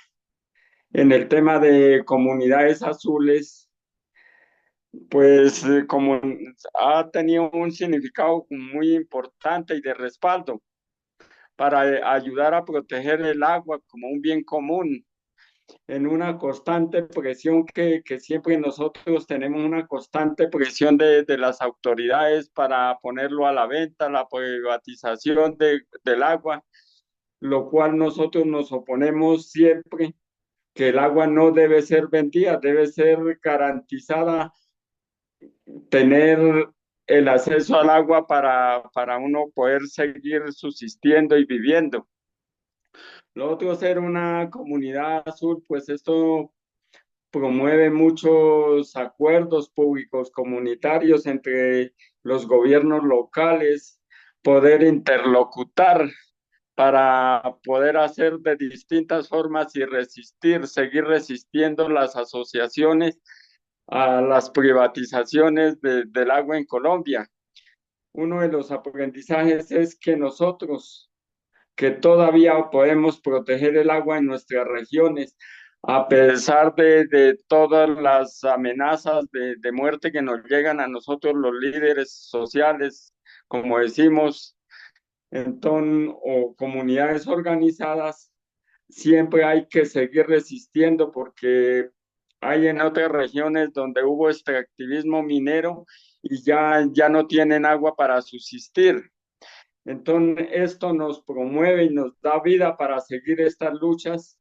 en el tema de comunidades azules, pues como ha tenido un significado muy importante y de respaldo para ayudar a proteger el agua como un bien común en una constante presión que siempre nosotros tenemos una constante presión de las autoridades para ponerlo a la venta, la privatización del agua, lo cual nosotros nos oponemos siempre, que el agua no debe ser vendida, debe ser garantizada, tener el acceso al agua para uno poder seguir subsistiendo y viviendo. Lo otro, ser una comunidad azul, pues esto promueve muchos acuerdos públicos comunitarios entre los gobiernos locales, poder interlocutar para poder hacer de distintas formas y resistir, seguir resistiendo las asociaciones a las privatizaciones del agua en Colombia. Uno de los aprendizajes es que nosotros, que todavía podemos proteger el agua en nuestras regiones, a pesar de todas las amenazas de muerte que nos llegan a nosotros los líderes sociales, como decimos, o comunidades organizadas, siempre hay que seguir resistiendo porque hay en otras regiones donde hubo extractivismo minero y ya no tienen agua para subsistir. Entonces, esto nos promueve y nos da vida para seguir estas luchas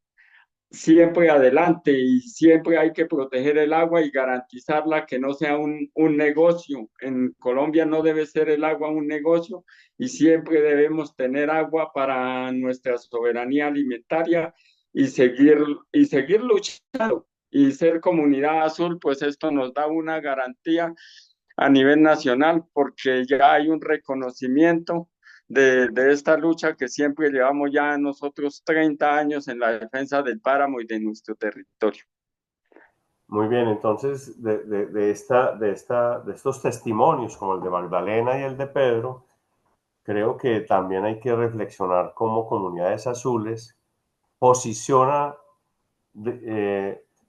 siempre adelante, y siempre hay que proteger el agua y garantizarla, que no sea un negocio. En Colombia no debe ser el agua un negocio y siempre debemos tener agua para nuestra soberanía alimentaria y seguir luchando y ser comunidad azul, pues esto nos da una garantía a nivel nacional porque ya hay un reconocimiento de esta lucha que siempre llevamos ya nosotros 30 años en la defensa del páramo y de nuestro territorio. Muy bien, entonces de estos testimonios como el de Magdalena y el de Pedro, creo que también hay que reflexionar cómo Comunidades Azules posiciona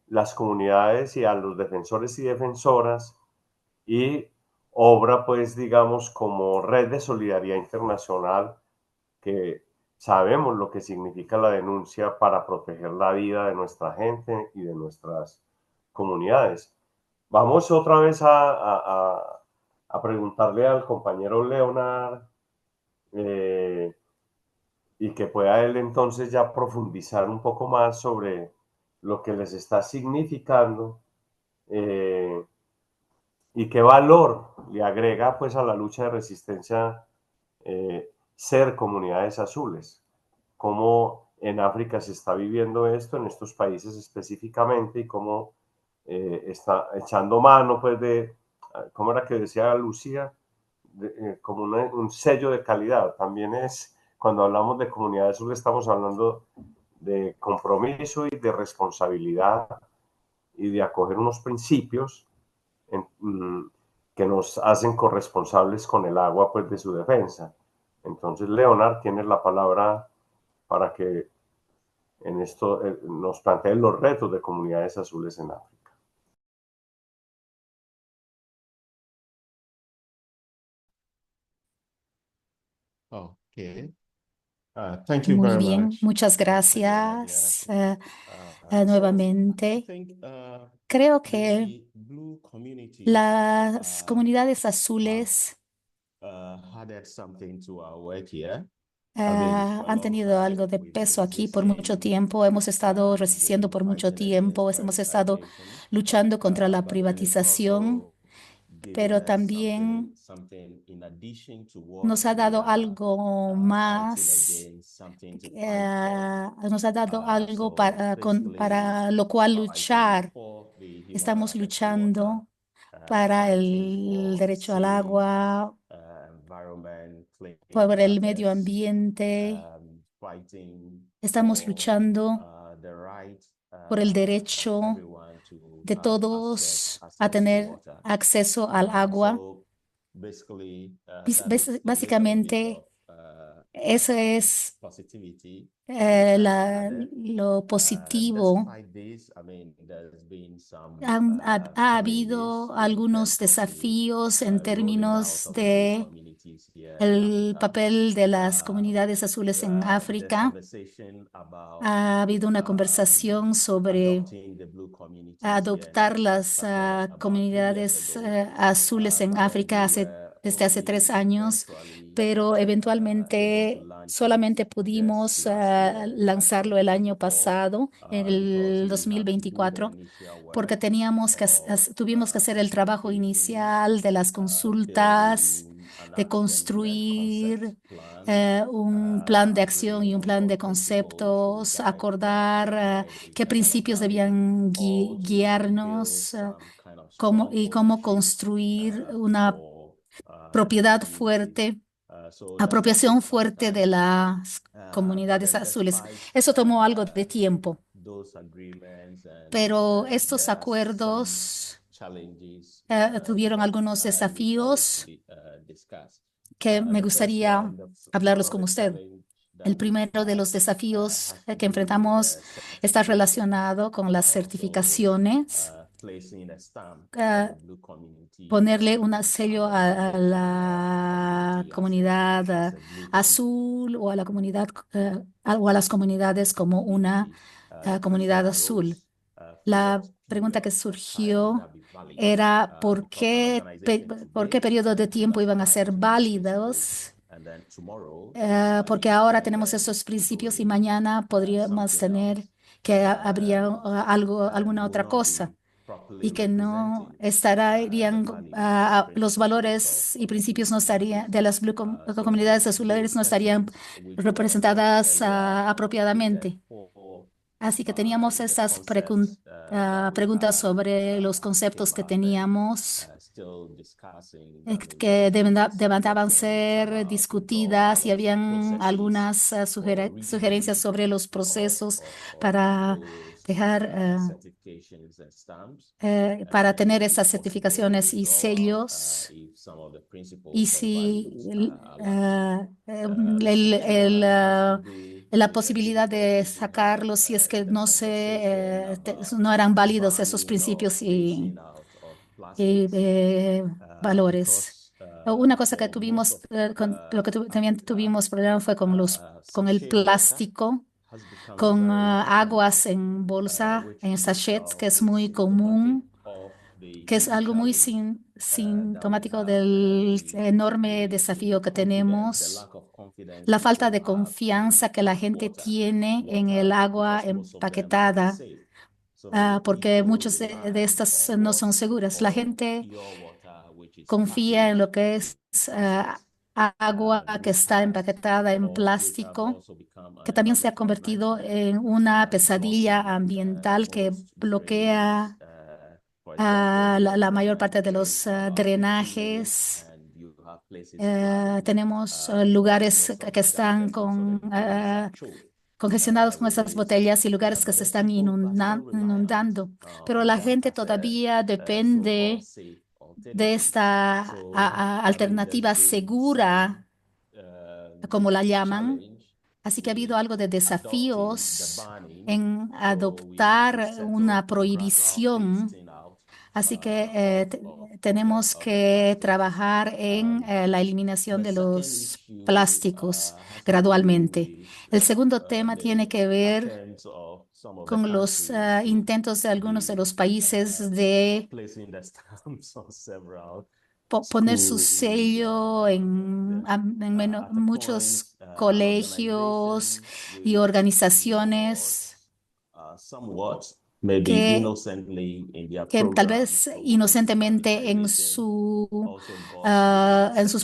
las comunidades y a los defensores y defensoras y obra, pues, digamos, como red de solidaridad internacional, que sabemos lo que significa la denuncia para proteger la vida de nuestra gente y de nuestras comunidades. Vamos otra vez a preguntarle al compañero Leonard y que pueda él entonces ya profundizar un poco más sobre lo que les está significando y qué valor le agrega pues a la lucha de resistencia ser comunidades azules. Cómo en África se está viviendo esto, en estos países específicamente, y cómo está echando mano pues de, ¿cómo era que decía Lucía? Como un sello de calidad. También es, cuando hablamos de comunidades azules, estamos hablando de compromiso y de responsabilidad y de acoger unos principios que nos hacen corresponsables con el agua, pues, de su defensa. Entonces, Leonard, tienes la palabra para que en esto nos planteen los retos de comunidades azules en África. Okay. Thank you Muy very bien, much. muchas Nadia. gracias So nuevamente. I think Creo que the blue communities las comunidades azules added something to our work here. I mean, for a han long tenido time, algo de we've been peso aquí por mucho resisting, tiempo. Hemos estado we've resistiendo been por mucho fighting against tiempo. Hemos estado privatization, luchando contra la but then it's privatización, also given pero us también something in addition to what nos ha we dado are algo fighting más, against, something to fight for. nos ha dado algo So para basically, lo cual fighting luchar. for the human Estamos access to water, luchando para fighting el for derecho al safe agua, environment, clean por el medio waters, ambiente. fighting Estamos for luchando the right por el of derecho everyone to de have todos a access to tener water. acceso al agua. So basically, that is a little bit Básicamente, of eso es positivity which has added. lo positivo. Despite this, I mean, there's been some Ha challenges habido in algunos terms of the desafíos en rolling out términos of the blue de communities here in el Africa. papel de las comunidades azules en There's África. conversation about Ha habido una conversación sobre adopting the blue communities here in adoptar Africa las started about 3 years comunidades ago. azules en But then África we were desde hace 3 only años, eventually pero able to eventualmente launch it solamente just pudimos last year, lanzarlo el año 2024, pasado, en because el we had to do the 2024, initial porque work tuvimos que hacer el trabajo inicial de las consultas, building an de action-led construir concept plan, un plan de acción agreeing y un on plan what de principles should conceptos, guide acordar qué principios debían all to build guiarnos some kind of cómo, strong y cómo ownership construir una for the propiedad communities. fuerte, So that apropiación took some fuerte de time. las But comunidades then azules. despite Eso tomó algo de tiempo, those agreements and pero estos there are some acuerdos challenges tuvieron that algunos I wish I desafíos would discuss. que me The first gustaría one, hablarlos one of con the usted. challenge that El we primero de have los desafíos has to que do with enfrentamos está certification, relacionado con las also certificaciones, placing a stamp on ah, the blue community ponerle un and sello other a people in our la community comunidad as a blue azul o a la comunidad o a las comunidades como una The question comunidad azul. arose for La what pregunta que period of time would surgió that be valid? era Because an por qué organization periodo de today tiempo that iban a ser applies to these válidos, principles, and then tomorrow porque is ahora when tenemos then esos we go principios y in mañana podríamos something tener else que habría and alguna will otra not cosa be properly y que no representing the estarían, values and los principles valores y principios no estarían, de las so comunidades azules those no estarían questions which were representadas earlier apropiadamente. stated Así que teníamos by the estas concepts that we preguntas had sobre los conceptos came que up and teníamos still discussing. que demandaban Suggestions ser about discutidas y habían processes algunas for sugerencias review sobre los of procesos para those dejar, certifications and stamps. para tener If esas possible, certificaciones y withdraw sellos. if some of the principles Y or si values are lacking. The second one has to do la with posibilidad de difficulties we had sacarlos si es que in the no conversation about no eran válidos esos banning or principios phasing out of y, plastics valores. Una cosa que for most tuvimos, of lo que también Africa, tuvimos problema fue con el sachet water plástico, has become a con very aguas en bolsa, which en is sachets, que es muy symptomatic común, of the que es huge algo muy challenge that we sintomático have del and enorme desafío que the tenemos, lack of confidence la falta people de have confianza in que la tap gente water, tiene en el agua because most of them are empaquetada, unsafe. So porque people muchas de rely estas on no what son we seguras. La call gente pure water, which is confía en plastic lo que es agua que which está empaquetada en which have plástico, also become que an también se ha economic convertido nightmare en una pesadilla crossing ambiental que most drains. bloquea For example, la mayor parte de drains los are about 50 meters drenajes. and you have places flooding Tenemos because lugares most of que that están most of the drains are choked congestionados con esas with botellas y lugares que but se then están people are still reliant inundando. Pero on la that gente as a todavía so-called depende safe de alternative. esta So, I mean, there's alternativa been some segura, como la llaman. challenge Así que ha habido with algo de adopting the desafíos banning. en So we had to adoptar settle una gradual prohibición phasing out Así que tenemos que trabajar en la eliminación de los plásticos gradualmente. El segundo tema tiene que ver con los intentos de algunos de los países de poner su sello en muchos colegios y organizaciones que tal vez inocentemente en sus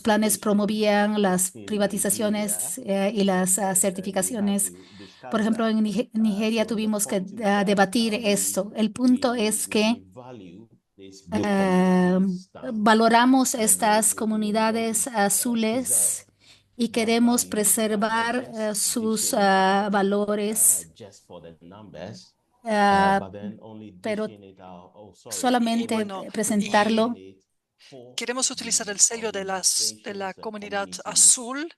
planes promovían las privatizaciones y las certificaciones. Por ejemplo, en Nigeria tuvimos que debatir esto. El punto es que valoramos estas comunidades azules y queremos preservar sus valores, pero solamente bueno, presentarlo. Queremos utilizar el sello de la comunidad azul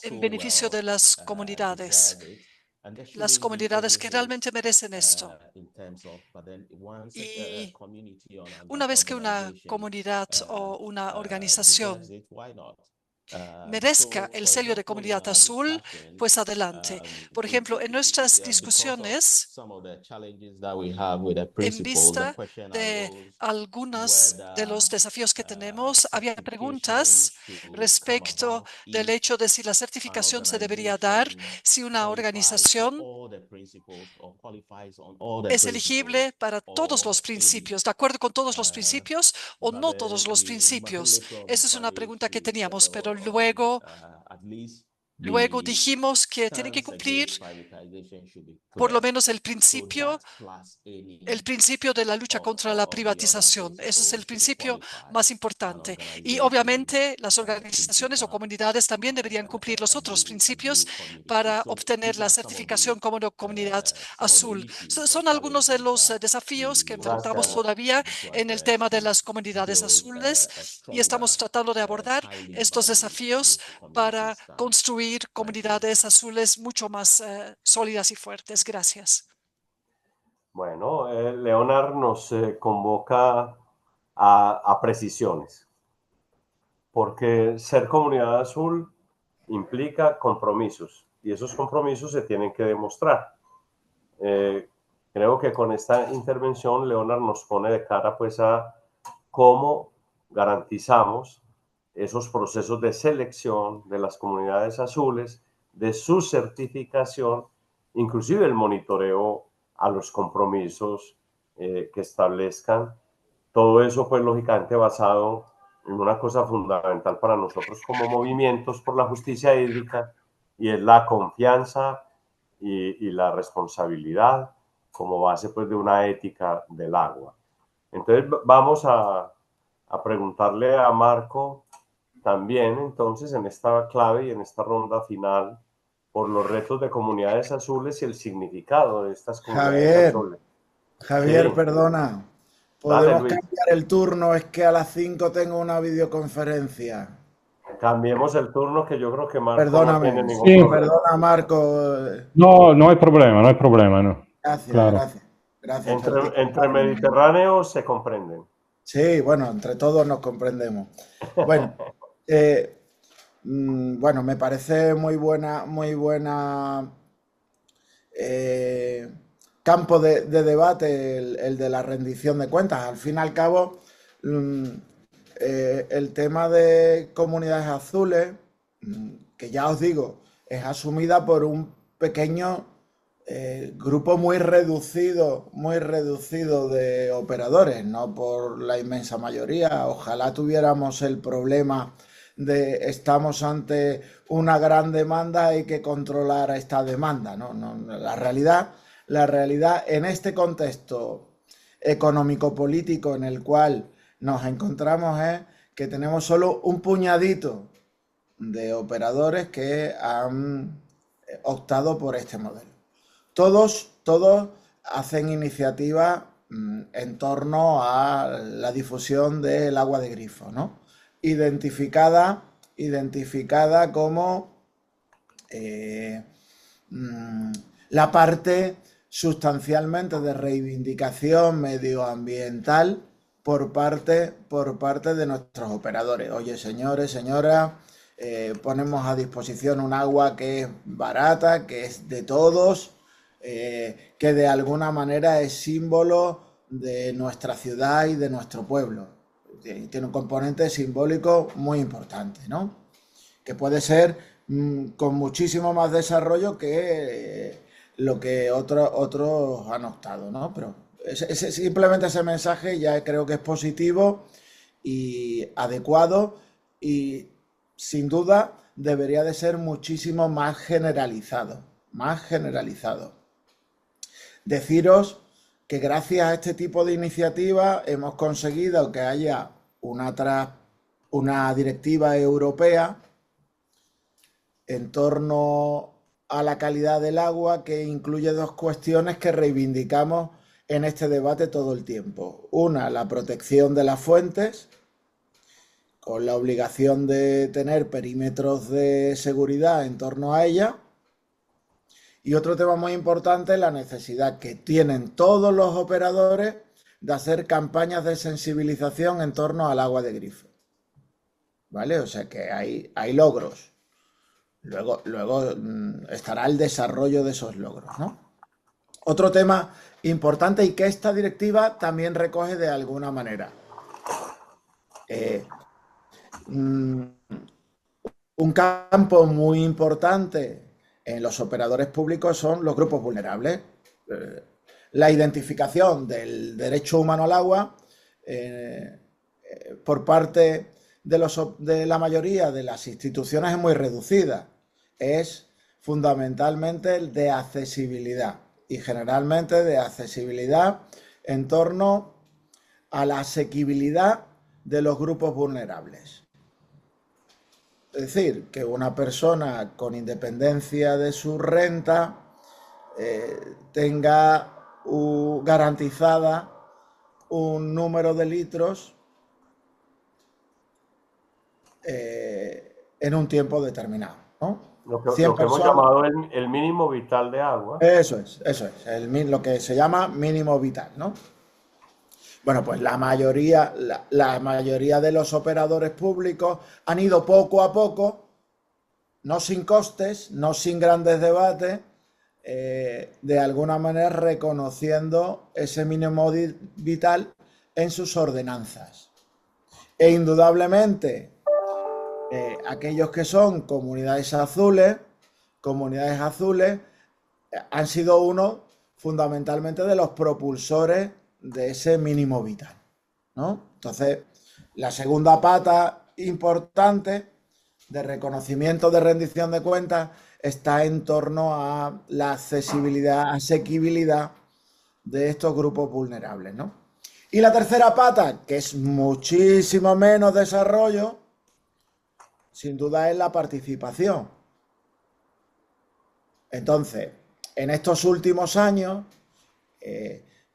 en beneficio de las comunidades que realmente merecen esto. Y una vez que una comunidad o una organización merezca el sello de comunidad azul, pues adelante. Por ejemplo, en nuestras discusiones, en vista de algunos de los desafíos que tenemos, había preguntas respecto del hecho de si la certificación se debería dar si una organización es elegible para todos los principios, de acuerdo con todos los principios o no todos los principios. Esa es una pregunta que teníamos, pero luego dijimos que tiene que cumplir por lo menos el principio de la lucha contra la privatización. Ese es el principio más importante. Y obviamente las organizaciones o comunidades también deberían cumplir los otros principios para obtener la certificación como comunidad azul. Son algunos de los desafíos que enfrentamos todavía en el tema de las comunidades azules y estamos tratando de abordar estos desafíos para construir comunidades azules mucho más sólidas y fuertes. Gracias. Bueno, Leonard nos convoca a precisiones, porque ser comunidad azul implica compromisos y esos compromisos se tienen que demostrar. Creo que con esta intervención Leonard nos pone de cara pues a cómo garantizamos esos procesos de selección de las comunidades azules, de su certificación, inclusive el monitoreo a los compromisos que establezcan. Todo eso, pues, lógicamente basado en una cosa fundamental para nosotros como movimientos por la justicia hídrica, y es la confianza y la responsabilidad como base, pues, de una ética del agua. Entonces, vamos a preguntarle a Marco también, entonces, en esta clave y en esta ronda final, por los retos de comunidades azules y el significado de estas comunidades azules. Javier, Sí. Perdona. ¿Podemos cambiar el turno? Es que a las 5 tengo una videoconferencia. Cambiemos el turno, que yo creo que Marco Perdóname. no tiene ningún Sí. problema. Perdona, Marco. No hay problema, no. Gracias, Claro. gracias. Entre mediterráneos se comprenden. Sí, bueno, entre todos nos comprendemos. Bueno, bueno, me parece muy buena campo de debate el de la rendición de cuentas. Al fin y al cabo, el tema de comunidades azules, que ya os digo, es asumida por un pequeño grupo muy reducido de operadores, no por la inmensa mayoría. Ojalá tuviéramos el problema de estamos ante una gran demanda, hay que controlar esta demanda. No, la realidad en este contexto económico-político en el cual nos encontramos es que tenemos solo un puñadito de operadores que han optado por este modelo. Todos hacen iniciativas en torno a la difusión del agua de grifo, ¿no? Identificada como la parte sustancialmente de reivindicación medioambiental por parte de nuestros operadores. Oye, señores, señoras, ponemos a disposición un agua que es barata, que es de todos, que de alguna manera es símbolo de nuestra ciudad y de nuestro pueblo. Tiene un componente simbólico muy importante, ¿no? Que puede ser con muchísimo más desarrollo que lo que otros han optado, ¿no? Pero simplemente ese mensaje ya creo que es positivo y adecuado y sin duda debería de ser muchísimo más generalizado, Deciros que gracias a este tipo de iniciativas hemos conseguido que haya una directiva europea en torno a la calidad del agua que incluye dos cuestiones que reivindicamos en este debate todo el tiempo. Una, la protección de las fuentes, con la obligación de tener perímetros de seguridad en torno a ella. Y otro tema muy importante, la necesidad que tienen todos los operadores de hacer campañas de sensibilización en torno al agua de grifo. ¿Vale? O sea que hay logros. Luego estará el desarrollo de esos logros, ¿no? Otro tema importante y que esta directiva también recoge de alguna manera. Un campo muy importante en los operadores públicos son los grupos vulnerables. La identificación del derecho humano al agua por parte de la mayoría de las instituciones es muy reducida. Es fundamentalmente el de accesibilidad y generalmente de accesibilidad en torno a la asequibilidad de los grupos vulnerables. Es decir, que una persona con independencia de su renta tenga garantizada un número de litros en un tiempo determinado, ¿no? Lo que hemos llamado el mínimo vital de agua. Eso es, lo que se llama mínimo vital, ¿no? Bueno, pues la mayoría de los operadores públicos han ido poco a poco, no sin costes, no sin grandes debates, de alguna manera reconociendo ese mínimo vital en sus ordenanzas. E indudablemente, aquellos que son comunidades azules han sido uno fundamentalmente de los propulsores de ese mínimo vital, ¿no? Entonces, la segunda pata importante de reconocimiento de rendición de cuentas está en torno a la asequibilidad de estos grupos vulnerables, ¿no? Y la tercera pata, que es muchísimo menos desarrollo, sin duda es la participación. Entonces, en estos últimos años,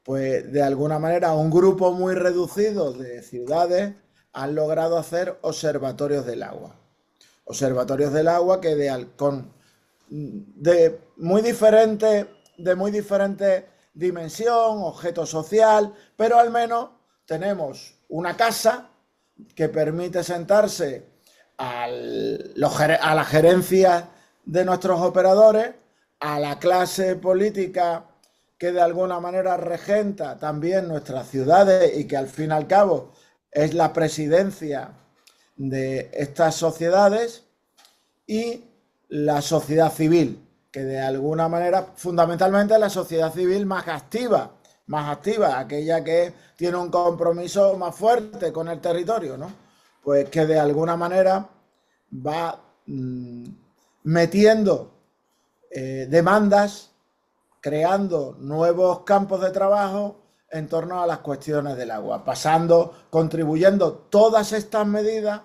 pues de alguna manera un grupo muy reducido de ciudades han logrado hacer observatorios del agua. Observatorios del agua que de muy diferente dimensión, objeto social, pero al menos tenemos una casa que permite sentarse a la gerencia de nuestros operadores, a la clase política que de alguna manera regenta también nuestras ciudades y que al fin y al cabo es la presidencia de estas sociedades, y la sociedad civil, que de alguna manera, fundamentalmente la sociedad civil más activa, aquella que tiene un compromiso más fuerte con el territorio, ¿no? Pues que de alguna manera va metiendo demandas, creando nuevos campos de trabajo en torno a las cuestiones del agua, contribuyendo todas estas medidas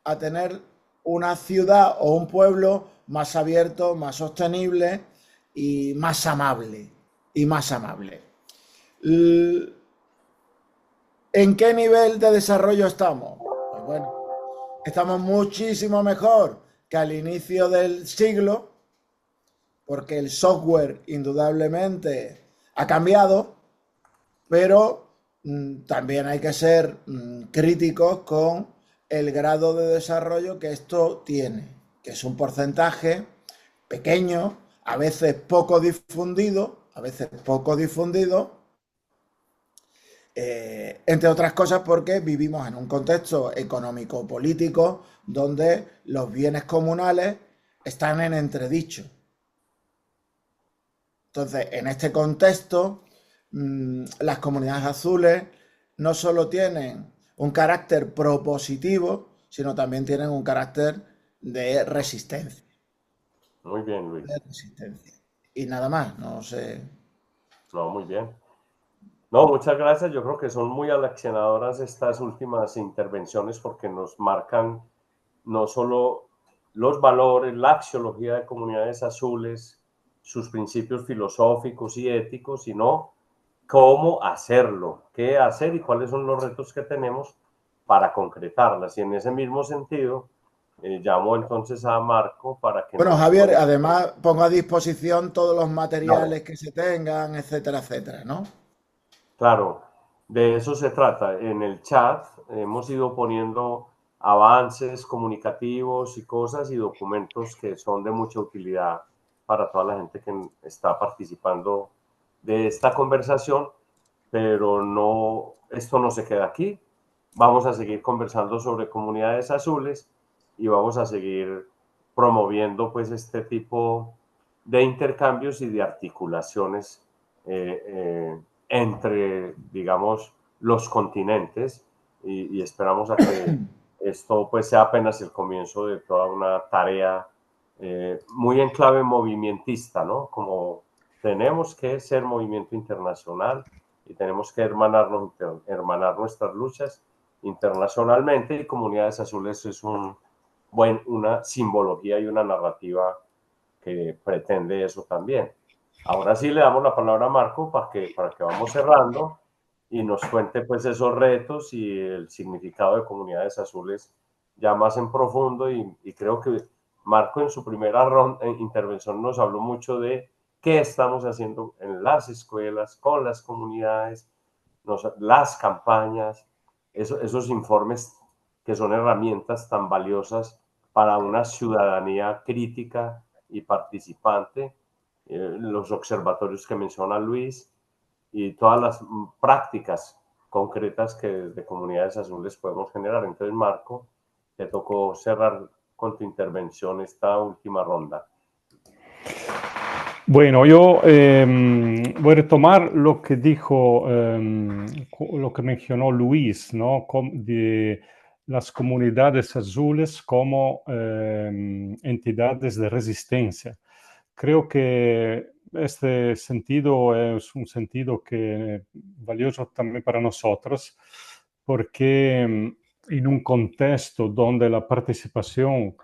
a tener una ciudad o un pueblo más abierto, más sostenible y más amable. ¿En qué nivel de desarrollo estamos? Pues bueno, estamos muchísimo mejor que al inicio del siglo, porque el software indudablemente ha cambiado, pero también hay que ser críticos con el grado de desarrollo que esto tiene, que es un porcentaje pequeño, a veces poco difundido, entre otras cosas porque vivimos en un contexto económico-político donde los bienes comunales están en entredicho. Entonces, en este contexto, las comunidades azules no solo tienen un carácter propositivo, sino también tienen un carácter de resistencia. Muy bien, Luis. De resistencia. Y nada más, no sé. No, muy bien. No, muchas gracias. Yo creo que son muy aleccionadoras estas últimas intervenciones porque nos marcan no solo los valores, la axiología de comunidades azules, sus principios filosóficos y éticos, sino cómo hacerlo, qué hacer y cuáles son los retos que tenemos para concretarlas. Y en ese mismo sentido, llamo entonces a Marco para que... Bueno, Javier, además pongo a disposición todos los materiales que se tengan, etcétera, etcétera, ¿no? Claro, de eso se trata. En el chat hemos ido poniendo avances comunicativos y cosas y documentos que son de mucha utilidad para toda la gente que está participando de esta conversación, pero no, esto no se queda aquí. Vamos a seguir conversando sobre comunidades azules y vamos a seguir promoviendo pues este tipo de intercambios y de articulaciones entre, digamos, los continentes y esperamos a que esto pues sea apenas el comienzo de toda una tarea muy en clave movimentista, ¿no? Como tenemos que ser movimiento internacional y tenemos que hermanar nuestras luchas internacionalmente, y Comunidades Azules es una simbología y una narrativa que pretende eso también. Ahora sí le damos la palabra a Marco para que vamos cerrando y nos cuente pues esos retos y el significado de Comunidades Azules ya más en profundo, y creo que Marco en su primera intervención nos habló mucho de qué estamos haciendo en las escuelas, con las comunidades, las campañas, esos informes que son herramientas tan valiosas para una ciudadanía crítica y participante, los observatorios que menciona Luis y todas las prácticas concretas que desde Comunidades Azules podemos generar. Entonces, Marco, te tocó cerrar con tu intervención esta última ronda. Bueno, yo voy a retomar lo que dijo, lo que mencionó Luis, ¿no? De las comunidades azules como entidades de resistencia. Creo que este sentido es un sentido que es valioso también para nosotros, porque en un contexto donde la participación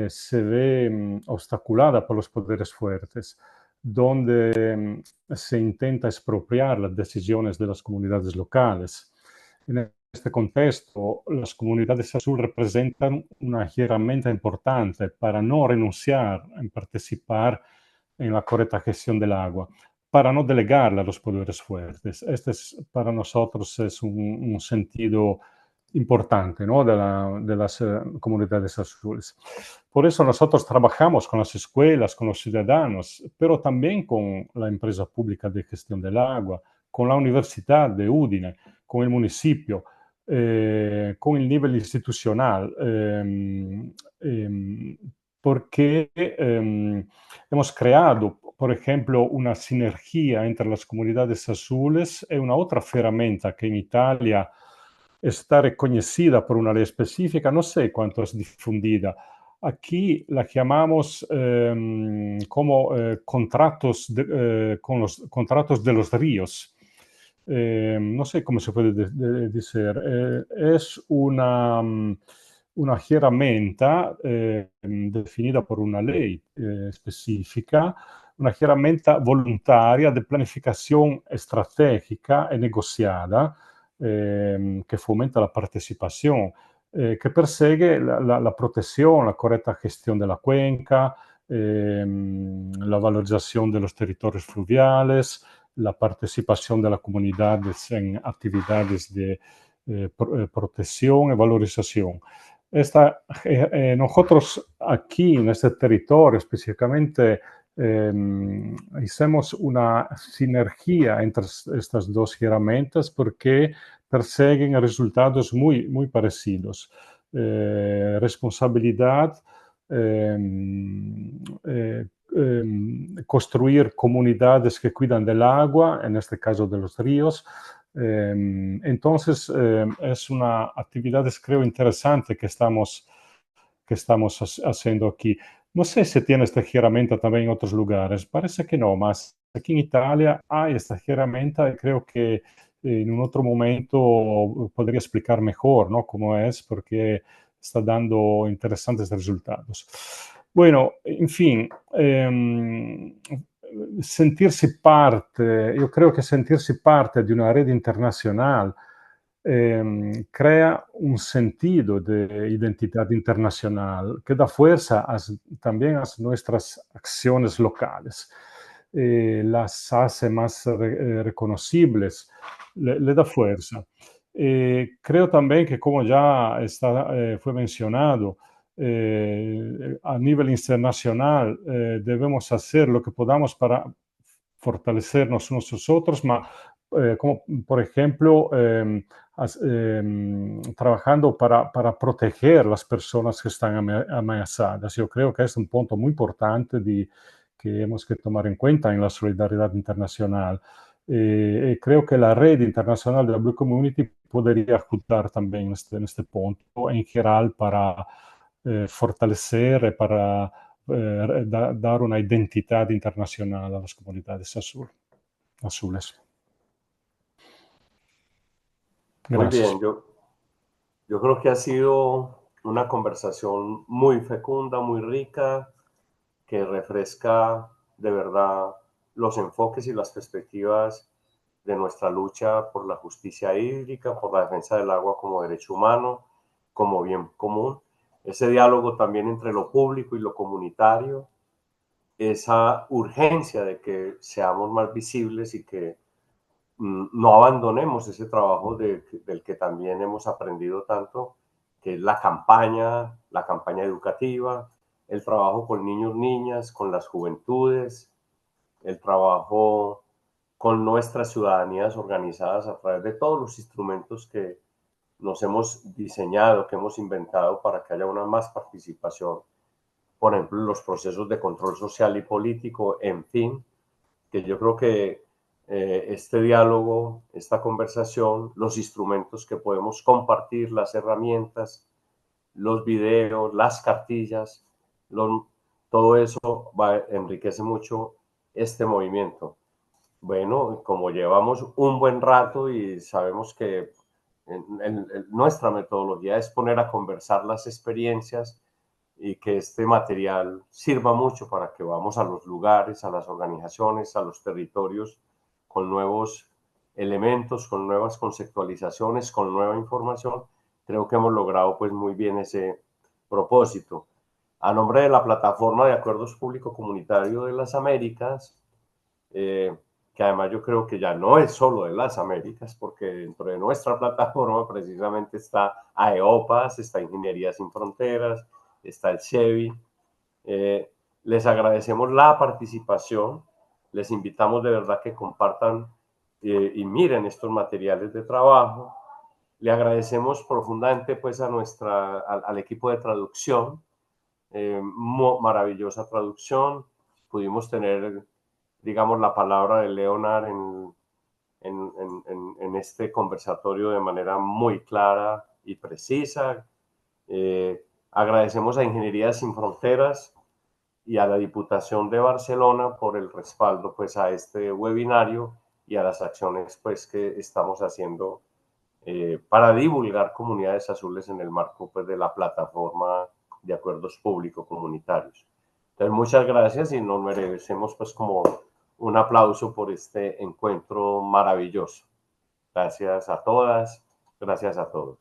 se ve obstaculada por los poderes fuertes, donde se intenta expropiar las decisiones de las comunidades locales. En este contexto, las comunidades azul representan una herramienta importante para no renunciar a participar en la correcta gestión del agua, para no delegarla a los poderes fuertes. Este para nosotros es un sentido importante, ¿no? de las comunidades azules. Por eso nosotros trabajamos con las escuelas, con los ciudadanos, pero también con la empresa pública de gestión del agua, con la Universidad de Udine, con el municipio, con el nivel institucional, porque hemos creado, por ejemplo, una sinergia entre las comunidades azules y una otra herramienta que en Italia está reconocida por una ley específica, no sé cuánto es difundida. Aquí la llamamos como contratos con los contratos de los ríos. No sé cómo se puede decir. Es una herramienta definida por una ley específica, una herramienta voluntaria de planificación estratégica y negociada, que fomenta la participación, que persigue la protección, la correcta gestión de la cuenca, la valorización de los territorios fluviales, la participación de las comunidades en actividades de protección y valorización. Nosotros aquí en este territorio específicamente hicimos una sinergia entre estas dos herramientas porque persiguen resultados muy, muy parecidos. Responsabilidad, construir comunidades que cuidan del agua, en este caso de los ríos. Entonces, es una actividad, creo, interesante que estamos haciendo aquí. No sé si tiene esta herramienta también en otros lugares, parece que no, más aquí en Italia hay esta herramienta y creo que en un otro momento podría explicar mejor, ¿no?, cómo es, porque está dando interesantes resultados. Bueno, en fin, sentirsi parte, io credo che sentirsi parte di una rete internacional crea un sentido de identidad internacional que da fuerza también a nuestras acciones locales. Las hace más reconocibles, le da fuerza. Creo también que, como ya fue mencionado, a nivel internacional debemos hacer lo que podamos para fortalecernos unos a otros, como por ejemplo trabajando para proteger las personas que están amenazadas. Yo creo que es un punto muy importante que hemos que tomar en cuenta en la solidaridad internacional. Creo que la red internacional de la Blue Community podría ayudar también en este punto en general para fortalecer y para dar una identidad internacional a las comunidades azules. Muy Gracias. bien, yo creo que ha sido una conversación muy fecunda, muy rica, que refresca de verdad los enfoques y las perspectivas de nuestra lucha por la justicia hídrica, por la defensa del agua como derecho humano, como bien común. Ese diálogo también entre lo público y lo comunitario, esa urgencia de que seamos más visibles y que no abandonemos ese trabajo del que también hemos aprendido tanto, que es la campaña educativa, el trabajo con niños, niñas, con las juventudes, el trabajo con nuestras ciudadanías organizadas a través de todos los instrumentos que nos hemos diseñado, que hemos inventado para que haya una más participación, por ejemplo, en los procesos de control social y político, en fin, que yo creo que este diálogo, esta conversación, los instrumentos que podemos compartir, las herramientas, los videos, las cartillas, todo eso enriquece mucho este movimiento. Bueno, como llevamos un buen rato y sabemos que nuestra metodología es poner a conversar las experiencias y que este material sirva mucho para que vamos a los lugares, a las organizaciones, a los territorios con nuevos elementos, con nuevas conceptualizaciones, con nueva información. Creo que hemos logrado pues muy bien ese propósito. A nombre de la Plataforma de Acuerdos Público Comunitario de las Américas, que además yo creo que ya no es solo de las Américas, porque dentro de nuestra plataforma precisamente está AEOPAS, está Ingeniería Sin Fronteras, está el CEVI. Les agradecemos la participación, les invitamos de verdad que compartan y miren estos materiales de trabajo. Le agradecemos profundamente pues al equipo de traducción, maravillosa traducción. Pudimos tener, digamos, la palabra de Leonard en este conversatorio de manera muy clara y precisa. Agradecemos a Ingeniería Sin Fronteras y a la Diputación de Barcelona por el respaldo pues a este webinario y a las acciones pues que estamos haciendo para divulgar comunidades azules en el marco pues de la Plataforma de Acuerdos Público Comunitarios. Entonces muchas gracias y nos merecemos pues como un aplauso por este encuentro maravilloso. Gracias a todas, gracias a todos.